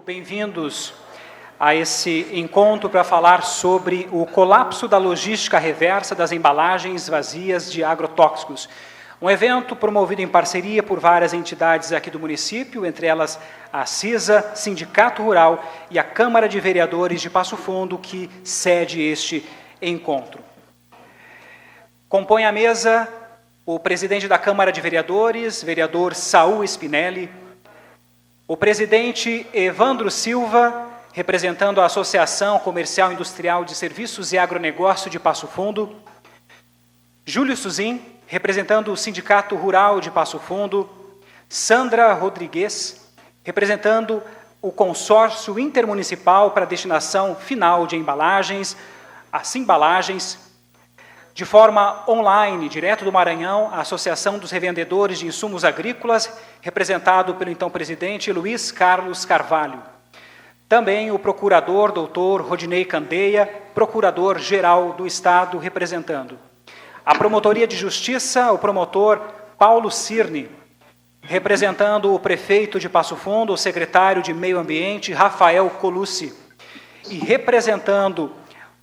Bem-vindos a esse encontro para falar sobre o colapso da logística reversa das embalagens vazias de agrotóxicos. Um evento promovido em parceria por várias entidades aqui do município, entre elas a CISA, Sindicato Rural e a Câmara de Vereadores de Passo Fundo, que cede este encontro. Compõe a mesa o presidente da Câmara de Vereadores, vereador Saul Spinelli, o presidente Evandro Silva, representando a Associação Comercial Industrial de Serviços e Agronegócio de Passo Fundo, Júlio Suzin, representando o Sindicato Rural de Passo Fundo, Sandra Rodrigues, representando o Consórcio Intermunicipal para a Destinação Final de Embalagens, as Embalagens, de forma online, direto do Maranhão, a Associação dos Revendedores de Insumos Agrícolas, representado pelo então presidente Luiz Carlos Carvalho. Também o procurador doutor Rodinei Candeia, procurador-geral do Estado, representando. A Promotoria de Justiça, o promotor Paulo Cirne, representando o prefeito de Passo Fundo, o secretário de Meio Ambiente, Rafael Colucci, e representando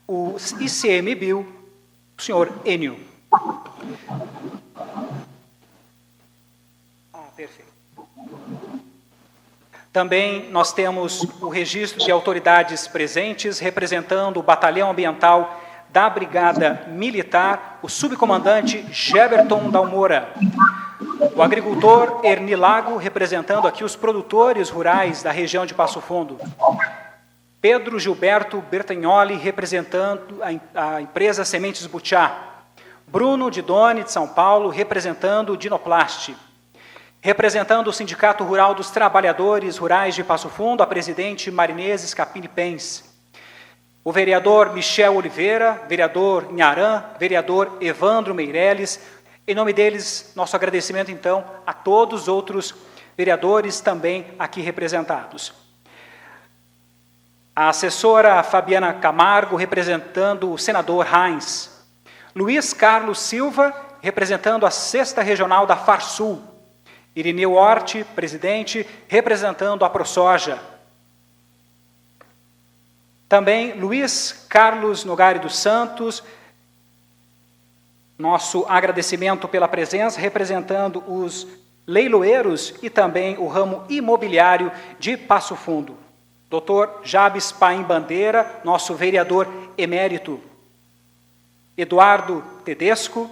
o ICMBio, o senhor Enio. Perfeito. Também nós temos o registro de autoridades presentes, representando o Batalhão Ambiental da Brigada Militar, o subcomandante Geberton Dalmora, o agricultor Erni Lago, representando aqui os produtores rurais da região de Passo Fundo, Pedro Gilberto Bertagnoli, representando a empresa Sementes Butiá, Bruno Didoni, de São Paulo, representando o Dinoplast, representando o Sindicato Rural dos Trabalhadores Rurais de Passo Fundo, a presidente Marinês Scapini Pens, o vereador Michel Oliveira, vereador Inharã, vereador Evandro Meirelles. Em nome deles, nosso agradecimento, então, a todos os outros vereadores também aqui representados. A assessora Fabiana Camargo, representando o senador Heinz. Luiz Carlos Silva, representando a 6ª Regional da Farsul. Irineu Hort, presidente, representando a ProSoja. Também Luiz Carlos Nogari dos Santos, nosso agradecimento pela presença, representando os leiloeiros e também o ramo imobiliário de Passo Fundo. Dr. Jabes Paim Bandeira, nosso vereador emérito. Eduardo Tedesco,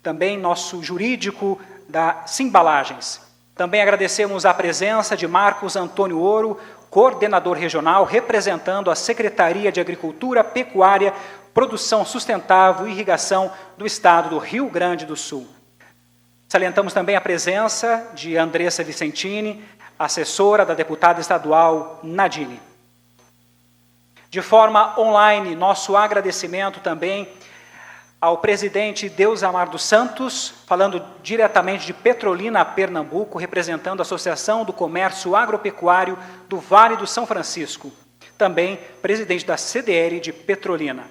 também nosso jurídico da Simbalagens. Também agradecemos a presença de Marcos Antônio Ouro, coordenador regional, representando a Secretaria de Agricultura, Pecuária, Produção Sustentável e Irrigação do Estado do Rio Grande do Sul. Salientamos também a presença de Andressa Vicentini, assessora da deputada estadual Nadine. De forma online, nosso agradecimento também ao presidente Deusamar dos Santos, falando diretamente de Petrolina, Pernambuco, representando a Associação do Comércio Agropecuário do Vale do São Francisco, também presidente da CDL de Petrolina.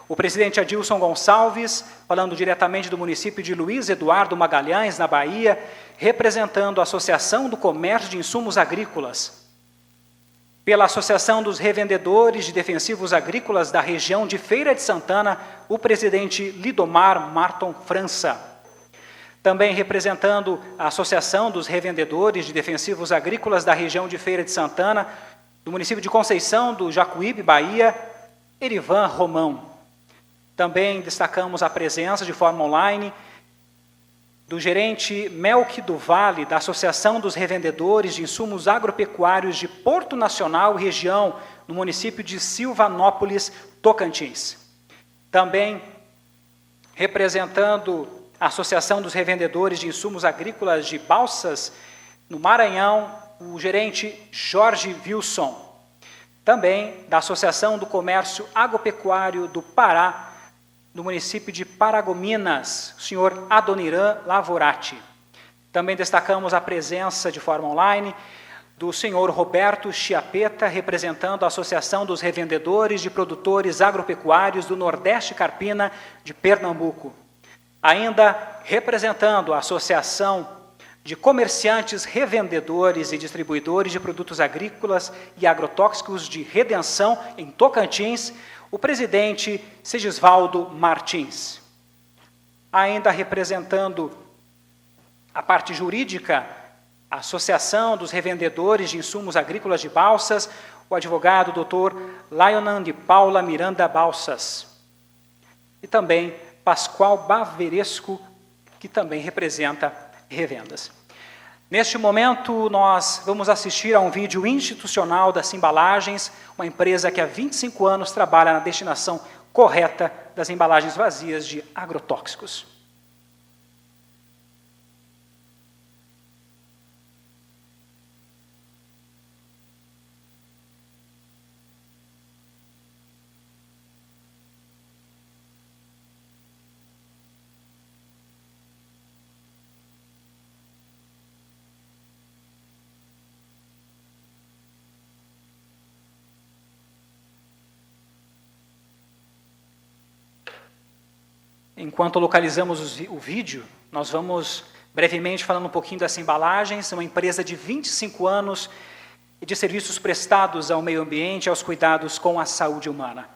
O presidente Adilson Gonçalves, falando diretamente do município de Luiz Eduardo Magalhães, na Bahia, representando a Associação do Comércio de Insumos Agrícolas. Pela Associação dos Revendedores de Defensivos Agrícolas da região de Feira de Santana, o presidente Lidomar Marton França. Também representando a Associação dos Revendedores de Defensivos Agrícolas da região de Feira de Santana, do município de Conceição do Jacuípe, Bahia, Erivan Romão. Também destacamos a presença de forma online do gerente Melk do Vale, da Associação dos Revendedores de Insumos Agropecuários de Porto Nacional e região, no município de Silvanópolis, Tocantins. Também representando a Associação dos Revendedores de Insumos Agrícolas de Balsas, no Maranhão, o gerente Jorge Wilson. Também da Associação do Comércio Agropecuário do Pará, no município de Paragominas, o senhor Adoniran Lavorati. Também destacamos a presença de forma online do senhor Roberto Chiapeta, representando a Associação dos Revendedores de Produtores Agropecuários do Nordeste Carpina de Pernambuco. Ainda representando a Associação de comerciantes, revendedores e distribuidores de produtos agrícolas e agrotóxicos de Redenção, em Tocantins, o presidente Segisvaldo Martins. Ainda representando a parte jurídica, a Associação dos Revendedores de Insumos Agrícolas de Balsas, o advogado Dr. Laionan de Paula Miranda Balsas. E também Pascoal Baveresco, que também representa revendas. Neste momento, nós vamos assistir a um vídeo institucional das Embalagens, uma empresa que há 25 anos trabalha na destinação correta das embalagens vazias de agrotóxicos. Enquanto localizamos o vídeo, nós vamos brevemente falando um pouquinho dessa Embalagens, uma empresa de 25 anos de serviços prestados ao meio ambiente e aos cuidados com a saúde humana,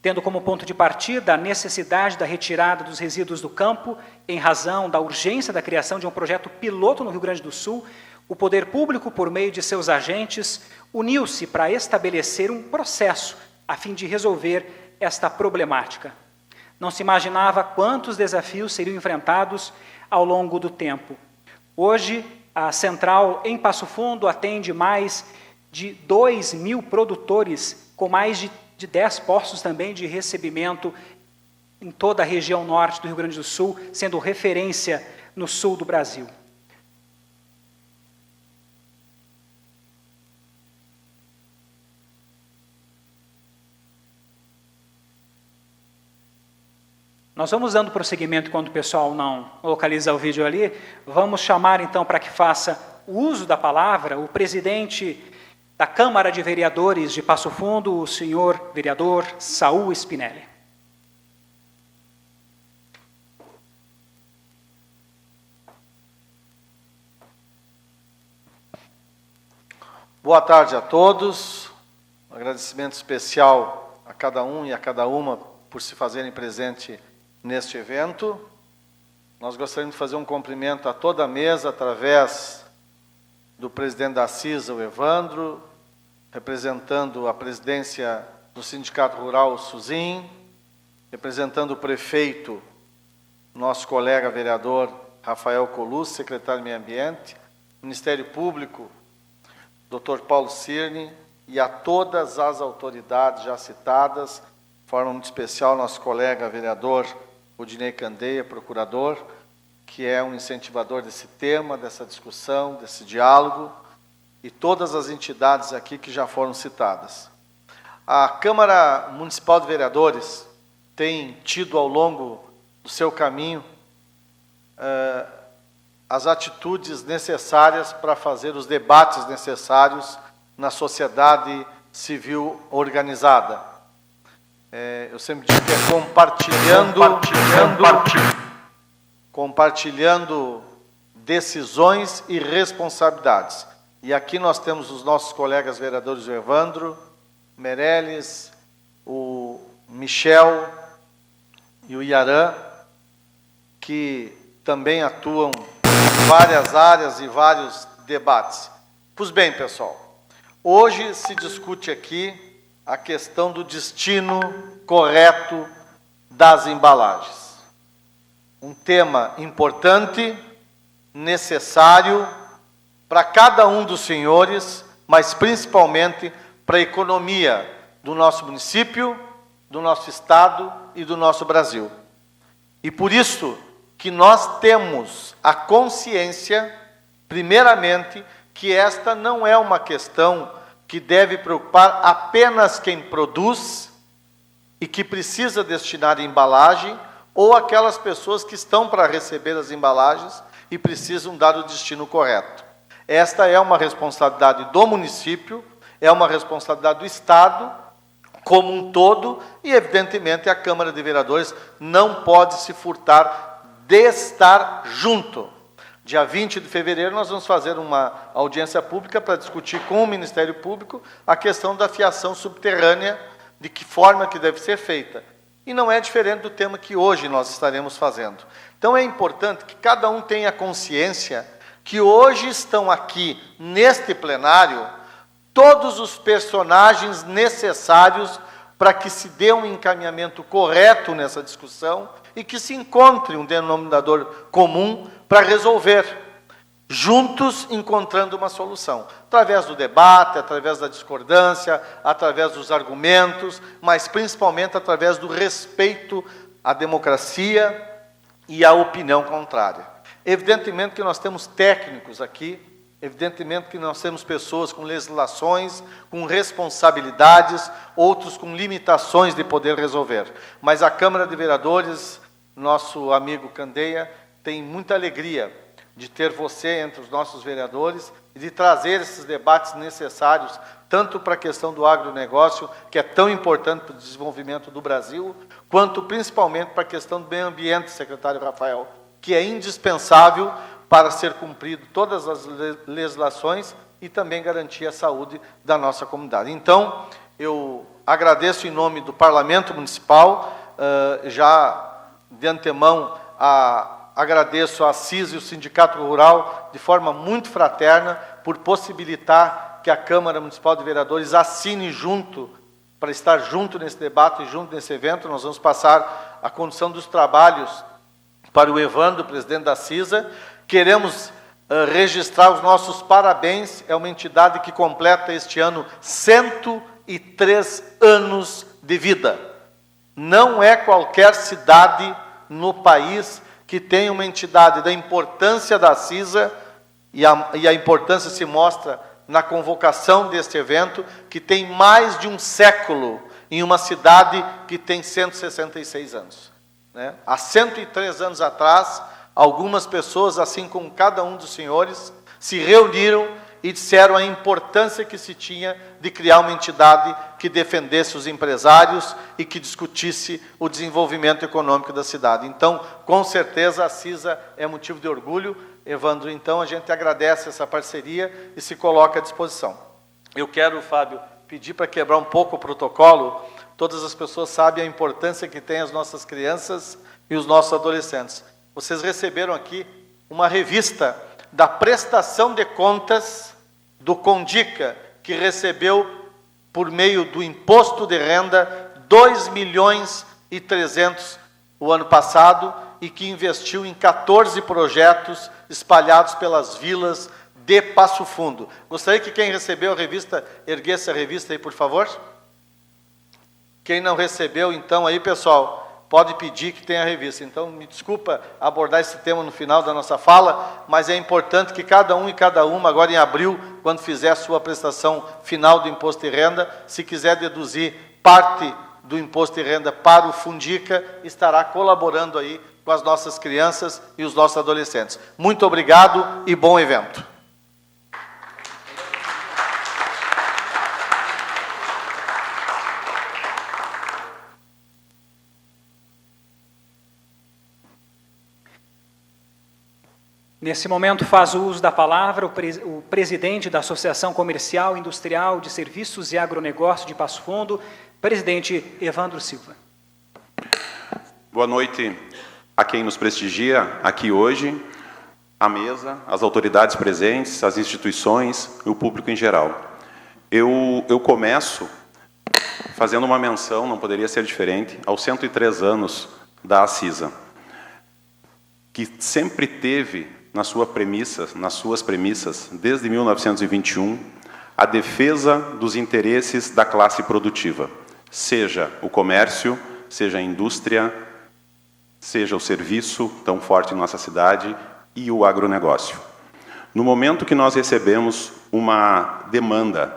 tendo como ponto de partida a necessidade da retirada dos resíduos do campo, em razão da urgência da criação de um projeto piloto no Rio Grande do Sul. O poder público, por meio de seus agentes, uniu-se para estabelecer um processo a fim de resolver esta problemática. Não se imaginava quantos desafios seriam enfrentados ao longo do tempo. Hoje, a central em Passo Fundo atende mais de 2.000 produtores, com mais de 10 postos também de recebimento em toda a região norte do Rio Grande do Sul, sendo referência no sul do Brasil. Nós vamos dando prosseguimento enquanto o pessoal não localiza o vídeo ali. Vamos chamar então para que faça o uso da palavra o presidente da Câmara de Vereadores de Passo Fundo, o senhor vereador Saul Spinelli. Boa tarde a todos. Um agradecimento especial a cada um e a cada uma por se fazerem presente neste evento. Nós gostaríamos de fazer um cumprimento a toda a mesa através do presidente da CISA, o Evandro, representando a presidência do Sindicato Rural, o Suzin, representando o prefeito, nosso colega vereador Rafael Colus, secretário de Meio Ambiente, Ministério Público, Dr. Paulo Cirne, e a todas as autoridades já citadas, de forma muito especial, nosso colega vereador Odinei Candeia, procurador, que é um incentivador desse tema, dessa discussão, desse diálogo, e todas as entidades aqui que já foram citadas. A Câmara Municipal de Vereadores tem tido ao longo do seu caminho as atitudes necessárias para fazer os debates necessários na sociedade civil organizada. Eu sempre digo que é compartilhando decisões e responsabilidades. E aqui nós temos os nossos colegas vereadores, o Evandro Meirelles, o Michel e o Yaran, que também atuam em várias áreas e vários debates. Pois bem, pessoal, hoje se discute aqui a questão do destino correto das embalagens. Um tema importante, necessário para cada um dos senhores, mas principalmente para a economia do nosso município, do nosso estado e do nosso Brasil. E por isso que nós temos a consciência, primeiramente, que esta não é uma questão que deve preocupar apenas quem produz e que precisa destinar embalagem, ou aquelas pessoas que estão para receber as embalagens e precisam dar o destino correto. Esta é uma responsabilidade do município, é uma responsabilidade do Estado como um todo, e evidentemente a Câmara de Vereadores não pode se furtar de estar junto. Dia 20 de fevereiro, nós vamos fazer uma audiência pública para discutir com o Ministério Público a questão da fiação subterrânea, de que forma que deve ser feita. E não é diferente do tema que hoje nós estaremos fazendo. Então é importante que cada um tenha consciência que hoje estão aqui, neste plenário, todos os personagens necessários para que se dê um encaminhamento correto nessa discussão e que se encontre um denominador comum para resolver, juntos encontrando uma solução, através do debate, através da discordância, através dos argumentos, mas principalmente através do respeito à democracia e à opinião contrária. Evidentemente que nós temos técnicos aqui, evidentemente que nós temos pessoas com legislações, com responsabilidades, outros com limitações de poder resolver. Mas a Câmara de Vereadores, nosso amigo Candeia, tem muita alegria de ter você entre os nossos vereadores e de trazer esses debates necessários, tanto para a questão do agronegócio, que é tão importante para o desenvolvimento do Brasil, quanto principalmente para a questão do meio ambiente, secretário Rafael, que é indispensável para ser cumprido todas as legislações e também garantir a saúde da nossa comunidade. Então, eu agradeço em nome do Parlamento Municipal, já de antemão agradeço a CISA e o Sindicato Rural de forma muito fraterna por possibilitar que a Câmara Municipal de Vereadores assine junto, para estar junto nesse debate e junto nesse evento. Nós vamos passar a condução dos trabalhos para o Evandro, presidente da CISA. Queremos registrar os nossos parabéns, é uma entidade que completa este ano 103 anos de vida. Não é qualquer cidade no país que tem uma entidade da importância da CISA, e a importância se mostra na convocação deste evento, que tem mais de um século em uma cidade que tem 166 anos. Né? Há 103 anos atrás, algumas pessoas, assim como cada um dos senhores, se reuniram e disseram a importância que se tinha de criar uma entidade que defendesse os empresários e que discutisse o desenvolvimento econômico da cidade. Então, com certeza, a CISA é motivo de orgulho. Evandro, então, a gente agradece essa parceria e se coloca à disposição. Eu quero, Fábio, pedir para quebrar um pouco o protocolo. Todas as pessoas sabem a importância que tem as nossas crianças e os nossos adolescentes. Vocês receberam aqui uma revista da prestação de contas do Condica, que recebeu, por meio do imposto de renda, 2.300.000 o ano passado, e que investiu em 14 projetos espalhados pelas vilas de Passo Fundo. Gostaria que quem recebeu a revista, erguesse a revista aí, por favor. Quem não recebeu, então, aí, pessoal, pode pedir que tenha a revista. Então, me desculpa abordar esse tema no final da nossa fala, mas é importante que cada um e cada uma, agora em abril, quando fizer a sua prestação final do imposto de renda, se quiser deduzir parte do imposto de renda para o Fundica, estará colaborando aí com as nossas crianças e os nossos adolescentes. Muito obrigado e bom evento. Nesse momento, faz uso da palavra o presidente da Associação Comercial, Industrial, de Serviços e Agronegócio de Passo Fundo, presidente Evandro Silva. Boa noite a quem nos prestigia aqui hoje, a mesa, as autoridades presentes, as instituições e o público em geral. Eu começo fazendo uma menção, não poderia ser diferente, aos 103 anos da CISA, que sempre teve nas suas premissas, desde 1921, a defesa dos interesses da classe produtiva, seja o comércio, seja a indústria, seja o serviço, tão forte em nossa cidade, e o agronegócio. No momento que nós recebemos uma demanda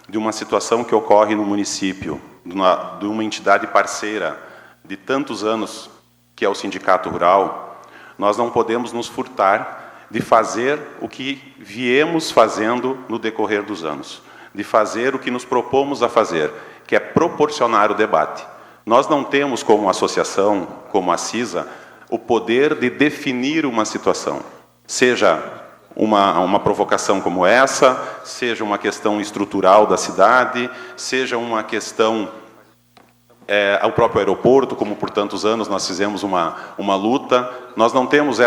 de uma situação que ocorre no município, de uma entidade parceira de tantos anos, que é o Sindicato Rural, nós não podemos nos furtar de fazer o que viemos fazendo no decorrer dos anos, de fazer o que nos propomos a fazer, que é proporcionar o debate. Nós não temos, como associação, como a CISA, o poder de definir uma situação. Seja uma provocação como essa, seja uma questão estrutural da cidade, seja uma questão ao próprio aeroporto, como por tantos anos nós fizemos uma luta. Nós não temos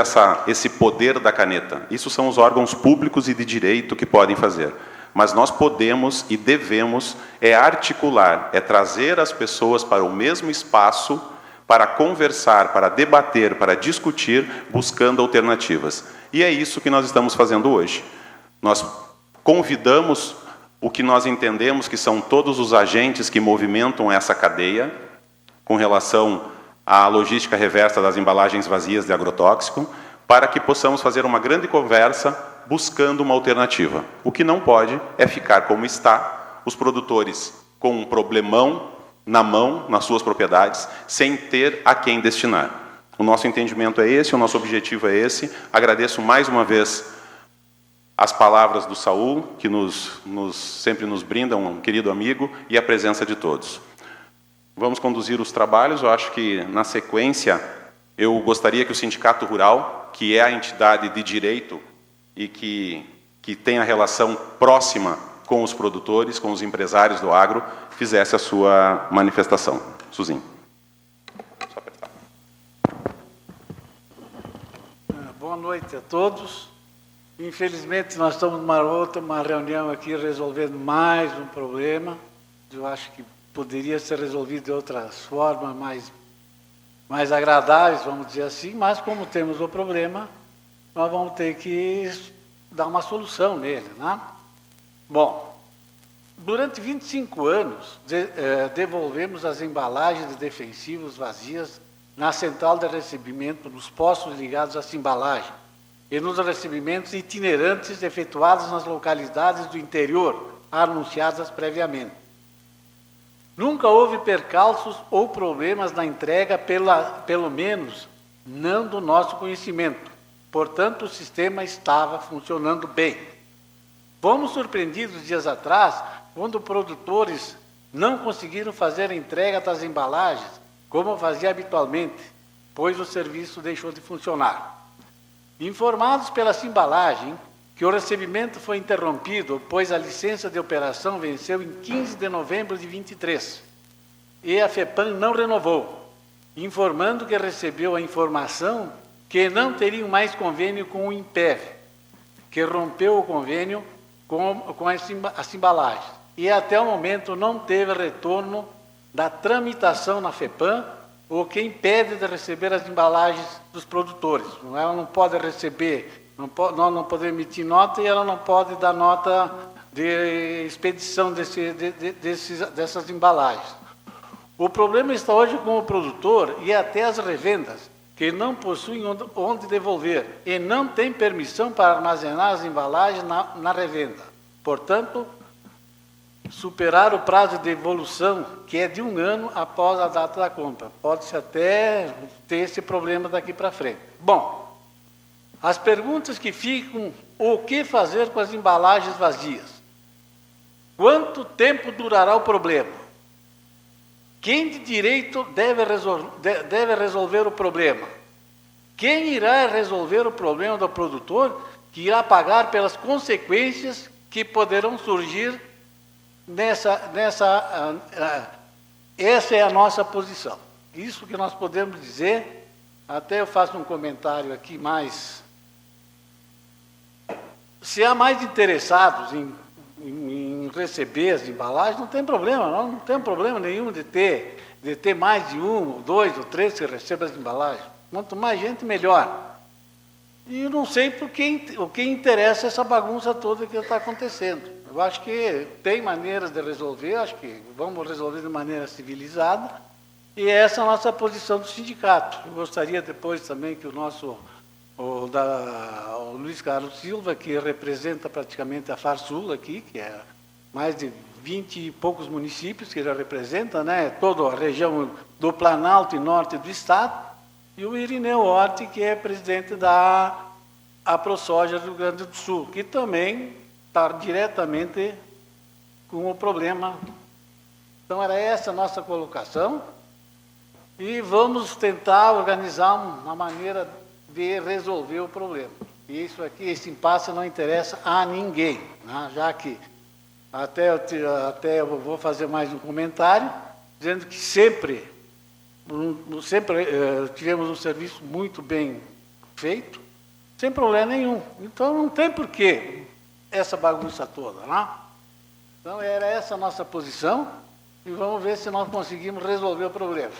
esse poder da caneta. Isso são os órgãos públicos e de direito que podem fazer. Mas nós podemos e devemos articular, trazer as pessoas para o mesmo espaço, para conversar, para debater, para discutir, buscando alternativas. E é isso que nós estamos fazendo hoje. Nós convidamos o que nós entendemos que são todos os agentes que movimentam essa cadeia, com relação à logística reversa das embalagens vazias de agrotóxico, para que possamos fazer uma grande conversa buscando uma alternativa. O que não pode é ficar como está, os produtores com um problemão na mão, nas suas propriedades, sem ter a quem destinar. O nosso entendimento é esse, o nosso objetivo é esse. Agradeço mais uma vez as palavras do Saul, que sempre nos brinda, um querido amigo, e a presença de todos. Vamos conduzir os trabalhos. Eu acho que, na sequência, eu gostaria que o Sindicato Rural, que é a entidade de direito e que tem a relação próxima com os produtores, com os empresários do agro, fizesse a sua manifestação. Suzinho. Boa noite a todos. Infelizmente, nós estamos numa reunião aqui resolvendo mais um problema. Eu acho que poderia ser resolvido de outras formas mais agradáveis, vamos dizer assim, mas como temos o problema, nós vamos ter que dar uma solução nele, né? Bom, durante 25 anos, devolvemos as embalagens de defensivos vazias na central de recebimento dos postos ligados às embalagens e nos recebimentos itinerantes efetuados nas localidades do interior, anunciadas previamente. Nunca houve percalços ou problemas na entrega, pelo menos não do nosso conhecimento. Portanto, o sistema estava funcionando bem. Fomos surpreendidos dias atrás, quando produtores não conseguiram fazer a entrega das embalagens, como fazia habitualmente, pois o serviço deixou de funcionar. Informados pela Simbalagem que o recebimento foi interrompido, pois a licença de operação venceu em 15 de novembro de 23, e a FEPAM não renovou, informando que recebeu a informação que não teriam mais convênio com o IMPEV, que rompeu o convênio com as embalagens, e até o momento não teve retorno da tramitação na FEPAM, o que impede de receber as embalagens dos produtores. Ela não pode receber, nós não podemos emitir nota e ela não pode dar nota de expedição dessas embalagens. O problema está hoje com o produtor e até as revendas, que não possuem onde devolver e não têm permissão para armazenar as embalagens na revenda. Portanto, superar o prazo de devolução, que é de 1 ano após a data da compra. Pode-se até ter esse problema daqui para frente. Bom, as perguntas que ficam: o que fazer com as embalagens vazias? Quanto tempo durará o problema? Quem de direito deve resolver o problema? Quem irá resolver o problema do produtor, que irá pagar pelas consequências que poderão surgir essa é a nossa posição. Isso que nós podemos dizer. Até eu faço um comentário aqui mais. Se há mais interessados em receber as embalagens, não tem problema, não tem problema nenhum de ter mais de 1, 2 ou 3 que recebam as embalagens. Quanto mais gente, melhor. E eu não sei o que interessa essa bagunça toda que está acontecendo. Eu acho que tem maneiras de resolver, acho que vamos resolver de maneira civilizada, e essa é a nossa posição do sindicato. Eu gostaria depois também que o Luiz Carlos Silva, que representa praticamente a FARSUL aqui, que é mais de 20 e poucos municípios que ele representa, né, toda a região do Planalto e Norte do Estado, e o Irineu Hort, que é presidente da AproSoja do Rio Grande do Sul, que também está diretamente com o problema. Então, era essa a nossa colocação, e vamos tentar organizar uma maneira de resolver o problema. E isso aqui, esse impasse não interessa a ninguém, né? Já que até eu vou fazer mais um comentário, dizendo que sempre tivemos um serviço muito bem feito, sem problema nenhum. Então não tem porquê essa bagunça toda, né? Então era essa a nossa posição e vamos ver se nós conseguimos resolver o problema.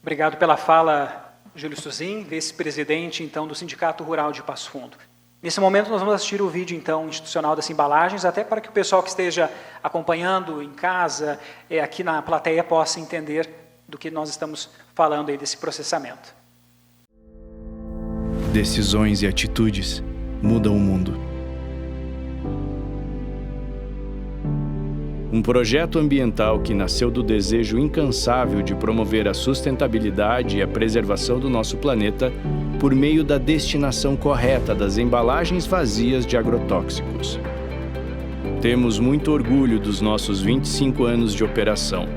Obrigado pela fala, Júlio Suzin, vice-presidente, então, do Sindicato Rural de Passo Fundo. Nesse momento, nós vamos assistir o vídeo, então, institucional das embalagens, até para que o pessoal que esteja acompanhando em casa, aqui na plateia, possa entender do que nós estamos falando aí desse processamento. Decisões e atitudes mudam o mundo. Um projeto ambiental que nasceu do desejo incansável de promover a sustentabilidade e a preservação do nosso planeta por meio da destinação correta das embalagens vazias de agrotóxicos. Temos muito orgulho dos nossos 25 anos de operação.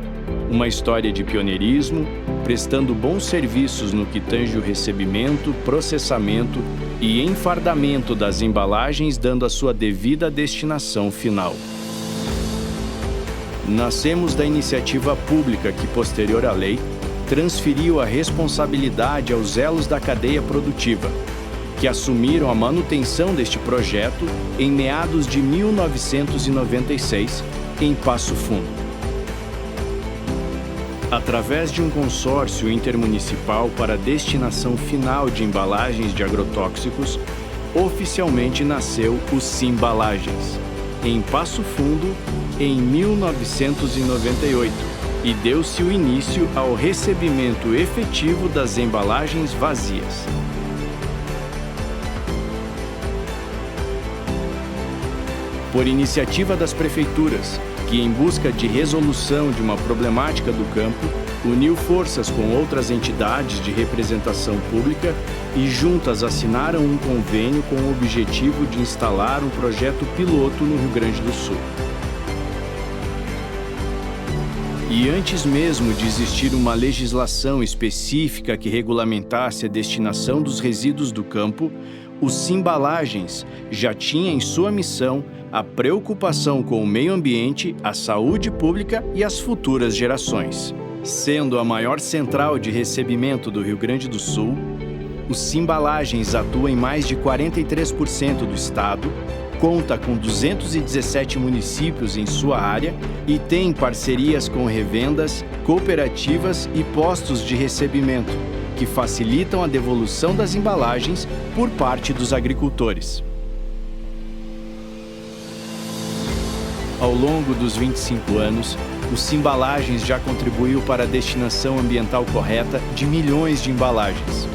Uma história de pioneirismo, prestando bons serviços no que tange o recebimento, processamento e enfardamento das embalagens, dando a sua devida destinação final. Nascemos da iniciativa pública que, posterior à lei, transferiu a responsabilidade aos elos da cadeia produtiva, que assumiram a manutenção deste projeto em meados de 1996, em Passo Fundo. Através de um consórcio intermunicipal para a destinação final de embalagens de agrotóxicos, oficialmente nasceu o Simbalagens, em Passo Fundo, em 1998, e deu-se o início ao recebimento efetivo das embalagens vazias. Por iniciativa das prefeituras, que, em busca de resolução de uma problemática do campo, uniu forças com outras entidades de representação pública e juntas assinaram um convênio com o objetivo de instalar um projeto piloto no Rio Grande do Sul. E antes mesmo de existir uma legislação específica que regulamentasse a destinação dos resíduos do campo, o Simbalagens já tinha em sua missão a preocupação com o meio ambiente, a saúde pública e as futuras gerações. Sendo a maior central de recebimento do Rio Grande do Sul, o Simbalagens atua em mais de 43% do estado, conta com 217 municípios em sua área e tem parcerias com revendas, cooperativas e postos de recebimento, que facilitam a devolução das embalagens por parte dos agricultores. Ao longo dos 25 anos, o Simbalagens já contribuiu para a destinação ambiental correta de milhões de embalagens.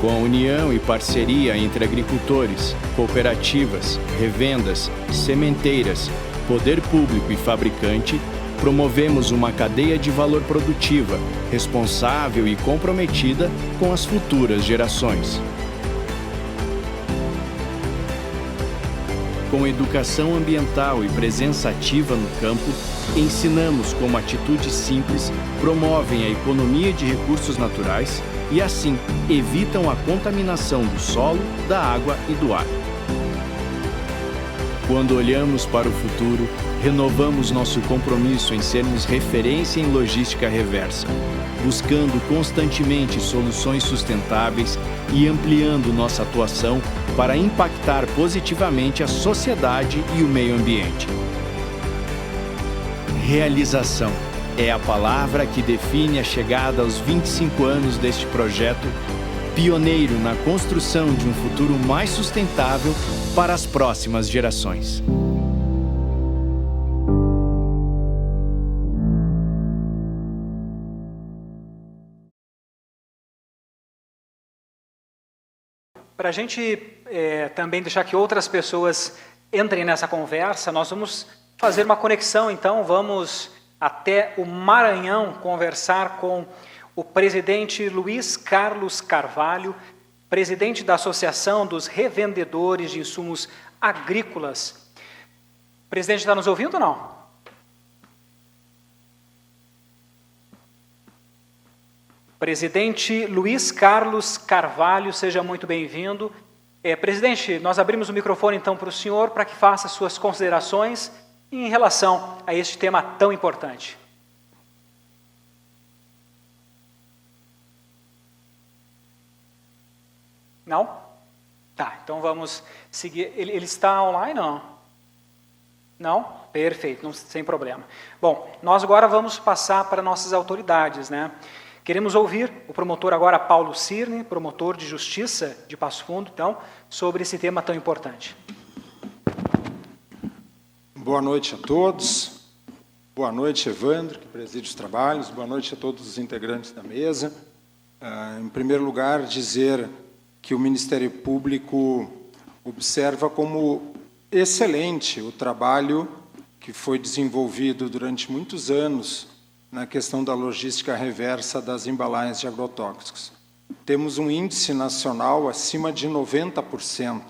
Com a união e parceria entre agricultores, cooperativas, revendas, sementeiras, poder público e fabricante, promovemos uma cadeia de valor produtiva, responsável e comprometida com as futuras gerações. Com educação ambiental e presença ativa no campo, ensinamos como atitudes simples promovem a economia de recursos naturais e, assim, evitam a contaminação do solo, da água e do ar. Quando olhamos para o futuro, renovamos nosso compromisso em sermos referência em logística reversa, buscando constantemente soluções sustentáveis e ampliando nossa atuação para impactar positivamente a sociedade e o meio ambiente. Realização é a palavra que define a chegada aos 25 anos deste projeto, pioneiro na construção de um futuro mais sustentável para as próximas gerações. Para a gente também deixar que outras pessoas entrem nessa conversa, nós vamos fazer uma conexão, então, vamos até o Maranhão conversar com o presidente Luiz Carlos Carvalho, presidente da Associação dos Revendedores de Insumos Agrícolas. O presidente está nos ouvindo ou não? Presidente Luiz Carlos Carvalho, seja muito bem-vindo. Presidente, nós abrimos o microfone então para o senhor para que faça suas considerações em relação a este tema tão importante. Não? Tá, então vamos seguir. Ele está online ou não? Não? Perfeito, não, sem problema. Bom, nós agora vamos passar para nossas autoridades, né? Queremos ouvir o promotor agora, Paulo Cirne, promotor de Justiça de Passo Fundo, então, sobre esse tema tão importante. Boa noite a todos. Boa noite, Evandro, que preside os trabalhos. Boa noite a todos os integrantes da mesa. Em primeiro lugar, dizer que o Ministério Público observa como excelente o trabalho que foi desenvolvido durante muitos anos na questão da logística reversa das embalagens de agrotóxicos. Temos um índice nacional acima de 90%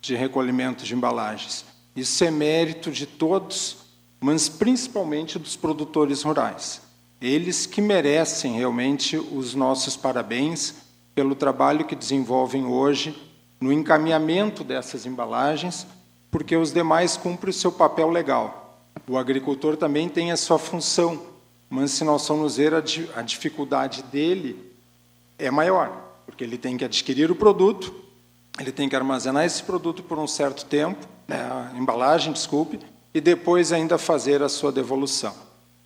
de recolhimento de embalagens. Isso é mérito de todos, mas principalmente dos produtores rurais. Eles que merecem realmente os nossos parabéns pelo trabalho que desenvolvem hoje no encaminhamento dessas embalagens, porque os demais cumprem o seu papel legal. O agricultor também tem a sua função, mas se nós formos ver a dificuldade dele é maior, porque ele tem que adquirir o produto, ele tem que armazenar esse produto por um certo tempo, né, a embalagem, desculpe, e depois ainda fazer a sua devolução.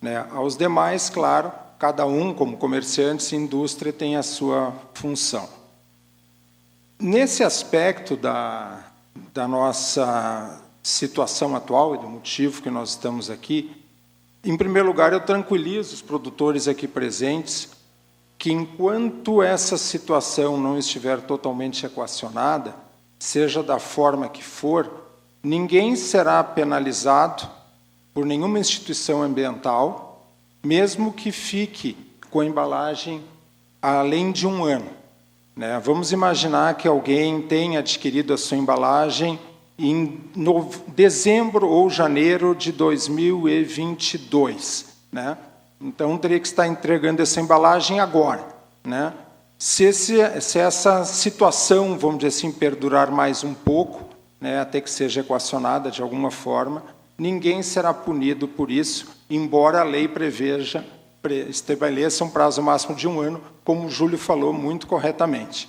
Né. Aos demais, claro, cada um, como comerciantes e indústria, tem a sua função. Nesse aspecto da nossa situação atual e do motivo que nós estamos aqui, em primeiro lugar, eu tranquilizo os produtores aqui presentes que, enquanto essa situação não estiver totalmente equacionada, seja da forma que for, ninguém será penalizado por nenhuma instituição ambiental, mesmo que fique com a embalagem além de um ano. Né? Vamos imaginar que alguém tenha adquirido a sua embalagem em dezembro ou janeiro de 2022. Né? Então, teria que estar entregando essa embalagem agora. Né? Se essa situação, vamos dizer assim, perdurar mais um pouco, né, até que seja equacionada de alguma forma, ninguém será punido por isso, embora a lei estabeleça um prazo máximo de um ano, como o Júlio falou muito corretamente.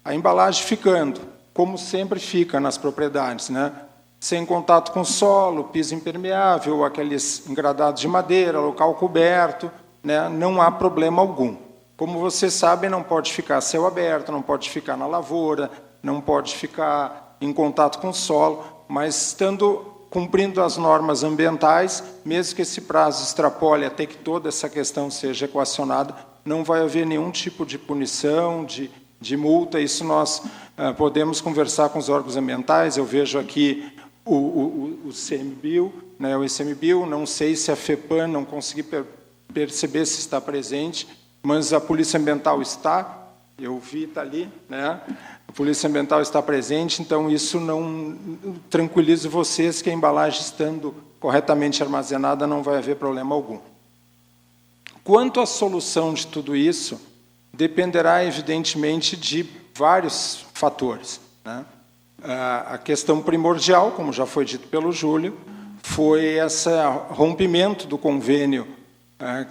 A embalagem ficando, como sempre fica nas propriedades, né? Sem contato com o solo, piso impermeável, aqueles engradados de madeira, local coberto, né? Não há problema algum. Como vocês sabem, não pode ficar a céu aberto, não pode ficar na lavoura, não pode ficar em contato com o solo, mas cumprindo as normas ambientais, mesmo que esse prazo extrapole até que toda essa questão seja equacionada, não vai haver nenhum tipo de punição, de multa. Isso nós podemos conversar com os órgãos ambientais. Eu vejo aqui o ICMBio, né, o ICMBio, não sei se a FEPAM, não consegui perceber se está presente, mas a Polícia Ambiental está, eu vi, está ali, né? A Polícia Ambiental está presente, então isso não tranquilizo vocês que a embalagem estando corretamente armazenada não vai haver problema algum. Quanto à solução de tudo isso, dependerá, evidentemente, de vários fatores. Né? A questão primordial, como já foi dito pelo Júlio, foi esse rompimento do convênio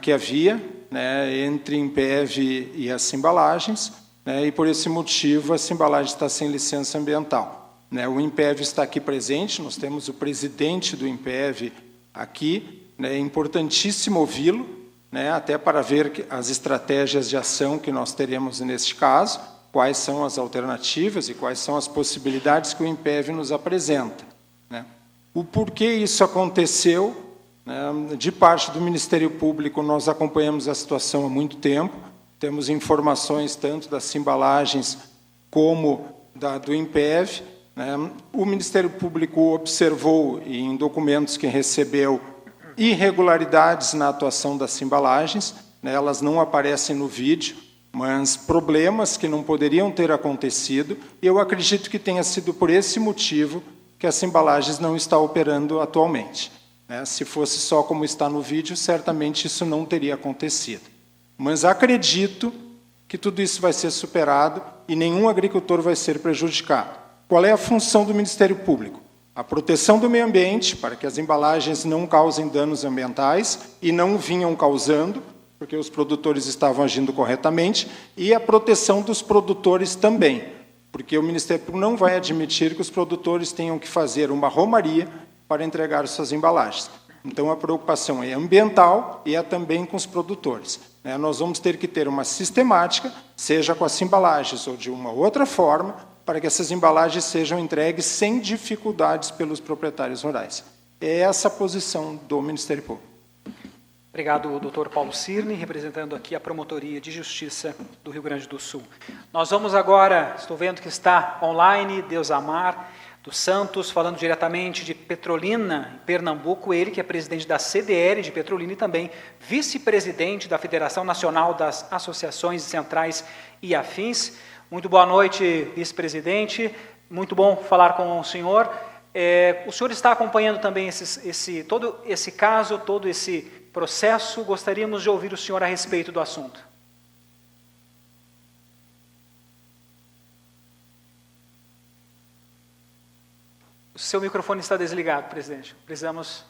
que havia, né, entre Impev e as embalagens, né, e, por esse motivo, essa embalagem está sem licença ambiental. Né? O Impev está aqui presente, nós temos o presidente do Impev aqui, né, é importantíssimo ouvi-lo, né, até para ver as estratégias de ação que nós teremos neste caso, quais são as alternativas e quais são as possibilidades que o Impev nos apresenta. Né. O porquê isso aconteceu, né, de parte do Ministério Público, nós acompanhamos a situação há muito tempo, temos informações tanto das embalagens como do Impev. Né. O Ministério Público observou, em documentos que recebeu, irregularidades na atuação das embalagens, né, elas não aparecem no vídeo, mas problemas que não poderiam ter acontecido, e eu acredito que tenha sido por esse motivo que essa embalagem não está operando atualmente. Né. Se fosse só como está no vídeo, certamente isso não teria acontecido. Mas acredito que tudo isso vai ser superado e nenhum agricultor vai ser prejudicado. qual é a função do Ministério Público? A proteção do meio ambiente, para que as embalagens não causem danos ambientais, e não vinham causando, porque os produtores estavam agindo corretamente, e a proteção dos produtores também, porque o Ministério Público não vai admitir que os produtores tenham que fazer uma romaria para entregar suas embalagens. Então, a preocupação é ambiental e é também com os produtores. Nós vamos ter que ter uma sistemática, seja com as embalagens ou de uma outra forma, para que essas embalagens sejam entregues sem dificuldades pelos proprietários rurais. É essa a posição do Ministério Público. Obrigado, doutor Paulo Cirne, representando aqui a Promotoria de Justiça do Rio Grande do Sul. Nós vamos agora, estou vendo que está online, Deusamar dos Santos, falando diretamente de Petrolina, em Pernambuco, ele que é presidente da CDL de Petrolina e também vice-presidente da Federação Nacional das Associações Centrais e Afins. Muito boa noite, vice-presidente. Muito bom falar com o senhor. O senhor está acompanhando também todo esse caso, todo esse processo. Gostaríamos de ouvir o senhor a respeito do assunto. O seu microfone está desligado, presidente. Precisamos...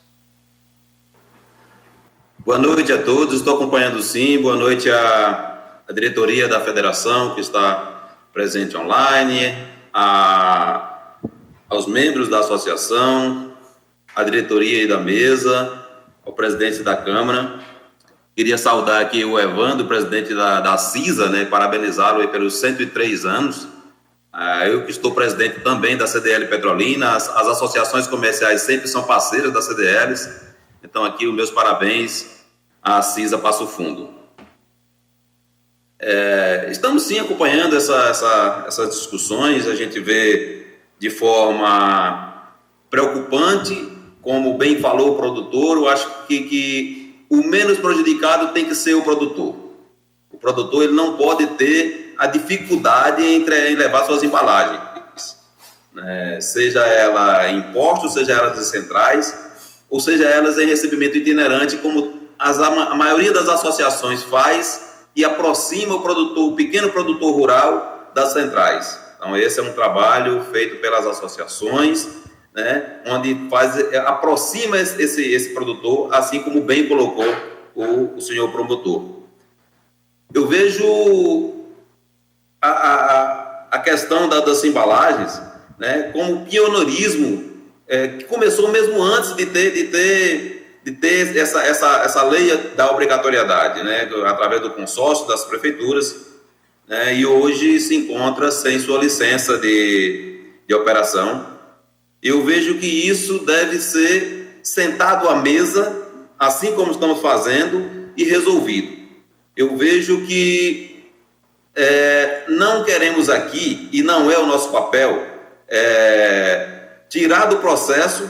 Boa noite a todos. Estou acompanhando sim. Boa noite à diretoria da federação que está presente online, aos membros da associação, à diretoria e da mesa, ao presidente da Câmara. Queria saudar aqui o Evandro, presidente da CISA, parabenizá-lo pelos 103 anos. Eu que estou presidente também da CDL Petrolina, as associações comerciais sempre são parceiras das CDLs, então aqui os meus parabéns à CISA Passo Fundo. Estamos sim acompanhando essas discussões, a gente vê de forma preocupante, como bem falou o produtor. Eu acho que o menos prejudicado tem que ser o produtor. O produtor ele não pode ter a dificuldade em levar suas embalagens, seja ela em postos, seja elas em centrais, ou seja elas em recebimento itinerante, como a maioria das associações faz, e aproxima o pequeno produtor rural das centrais. Então, esse é um trabalho feito pelas associações, onde aproxima esse produtor, assim como bem colocou o senhor promotor. Eu vejo a questão das embalagens como pioneirismo, que começou mesmo antes de ter essa lei da obrigatoriedade, através do consórcio das prefeituras, e hoje se encontra sem sua licença de operação. Eu vejo que isso deve ser sentado à mesa, assim como estamos fazendo, e resolvido. Eu vejo que não queremos aqui, e não é o nosso papel, tirar do processo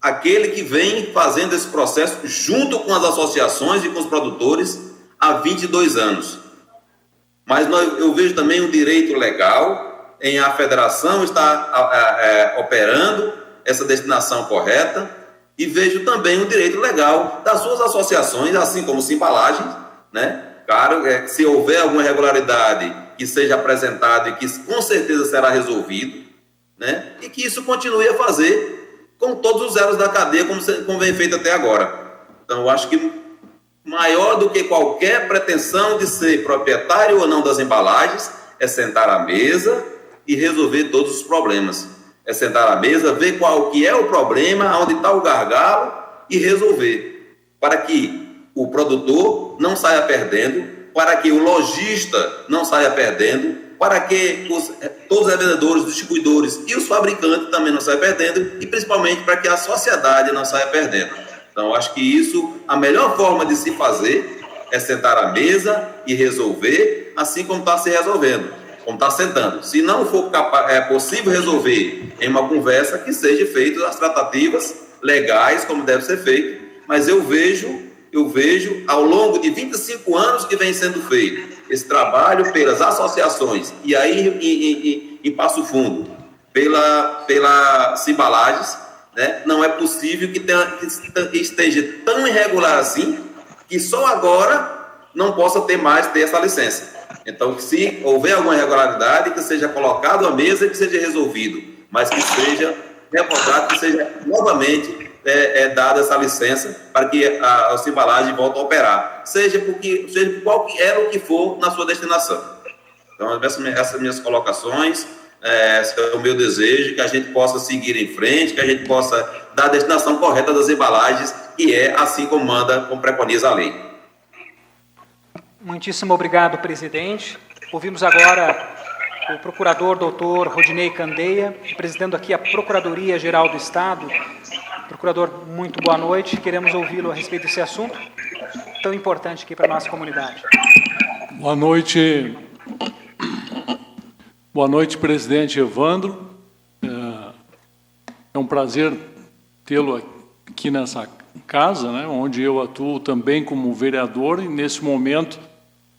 aquele que vem fazendo esse processo junto com as associações e com os produtores há 22 anos. Mas eu vejo também um direito legal em a federação estar operando essa destinação correta, e vejo também um direito legal das suas associações, assim como as embalagens, Claro, se houver alguma irregularidade que seja apresentada e que com certeza será resolvido, e que isso continue a fazer com todos os elos da cadeia, como vem feito até agora. Então, eu acho que maior do que qualquer pretensão de ser proprietário ou não das embalagens é sentar à mesa e resolver todos os problemas. É sentar à mesa, ver qual que é o problema, onde está o gargalo e resolver, para que o produtor não saia perdendo, para que o lojista não saia perdendo, para que todos os revendedores, distribuidores e os fabricantes também não saiam perdendo, e principalmente para que a sociedade não saia perdendo. Então, acho que a melhor forma de se fazer é sentar à mesa e resolver, assim como está se resolvendo, como está sentando. Se não for possível resolver em uma conversa, que seja feito as tratativas legais, como deve ser feito, mas eu vejo ao longo de 25 anos que vem sendo feito esse trabalho pelas associações, e aí em Passo Fundo, pelas embalagens, não é possível que esteja tão irregular assim, que só agora não possa ter essa licença. Então, se houver alguma irregularidade, que seja colocado à mesa e que seja resolvido. mas que seja revogado, que seja novamente dada essa licença para que a embalagem volte a operar, seja por qualquer o que for na sua destinação. Então, essas minhas colocações, esse é o meu desejo, que a gente possa seguir em frente, que a gente possa dar a destinação correta das embalagens, que é assim como manda, como preconiza a lei. Muitíssimo obrigado, presidente. Ouvimos agora o procurador doutor Rodinei Candeia, representando aqui a Procuradoria-Geral do Estado. Procurador, muito boa noite. Queremos ouvi-lo a respeito desse assunto tão importante aqui para a nossa comunidade. Boa noite. Boa noite, presidente Evandro. É um prazer tê-lo aqui nessa casa, né, onde eu atuo também como vereador, e nesse momento,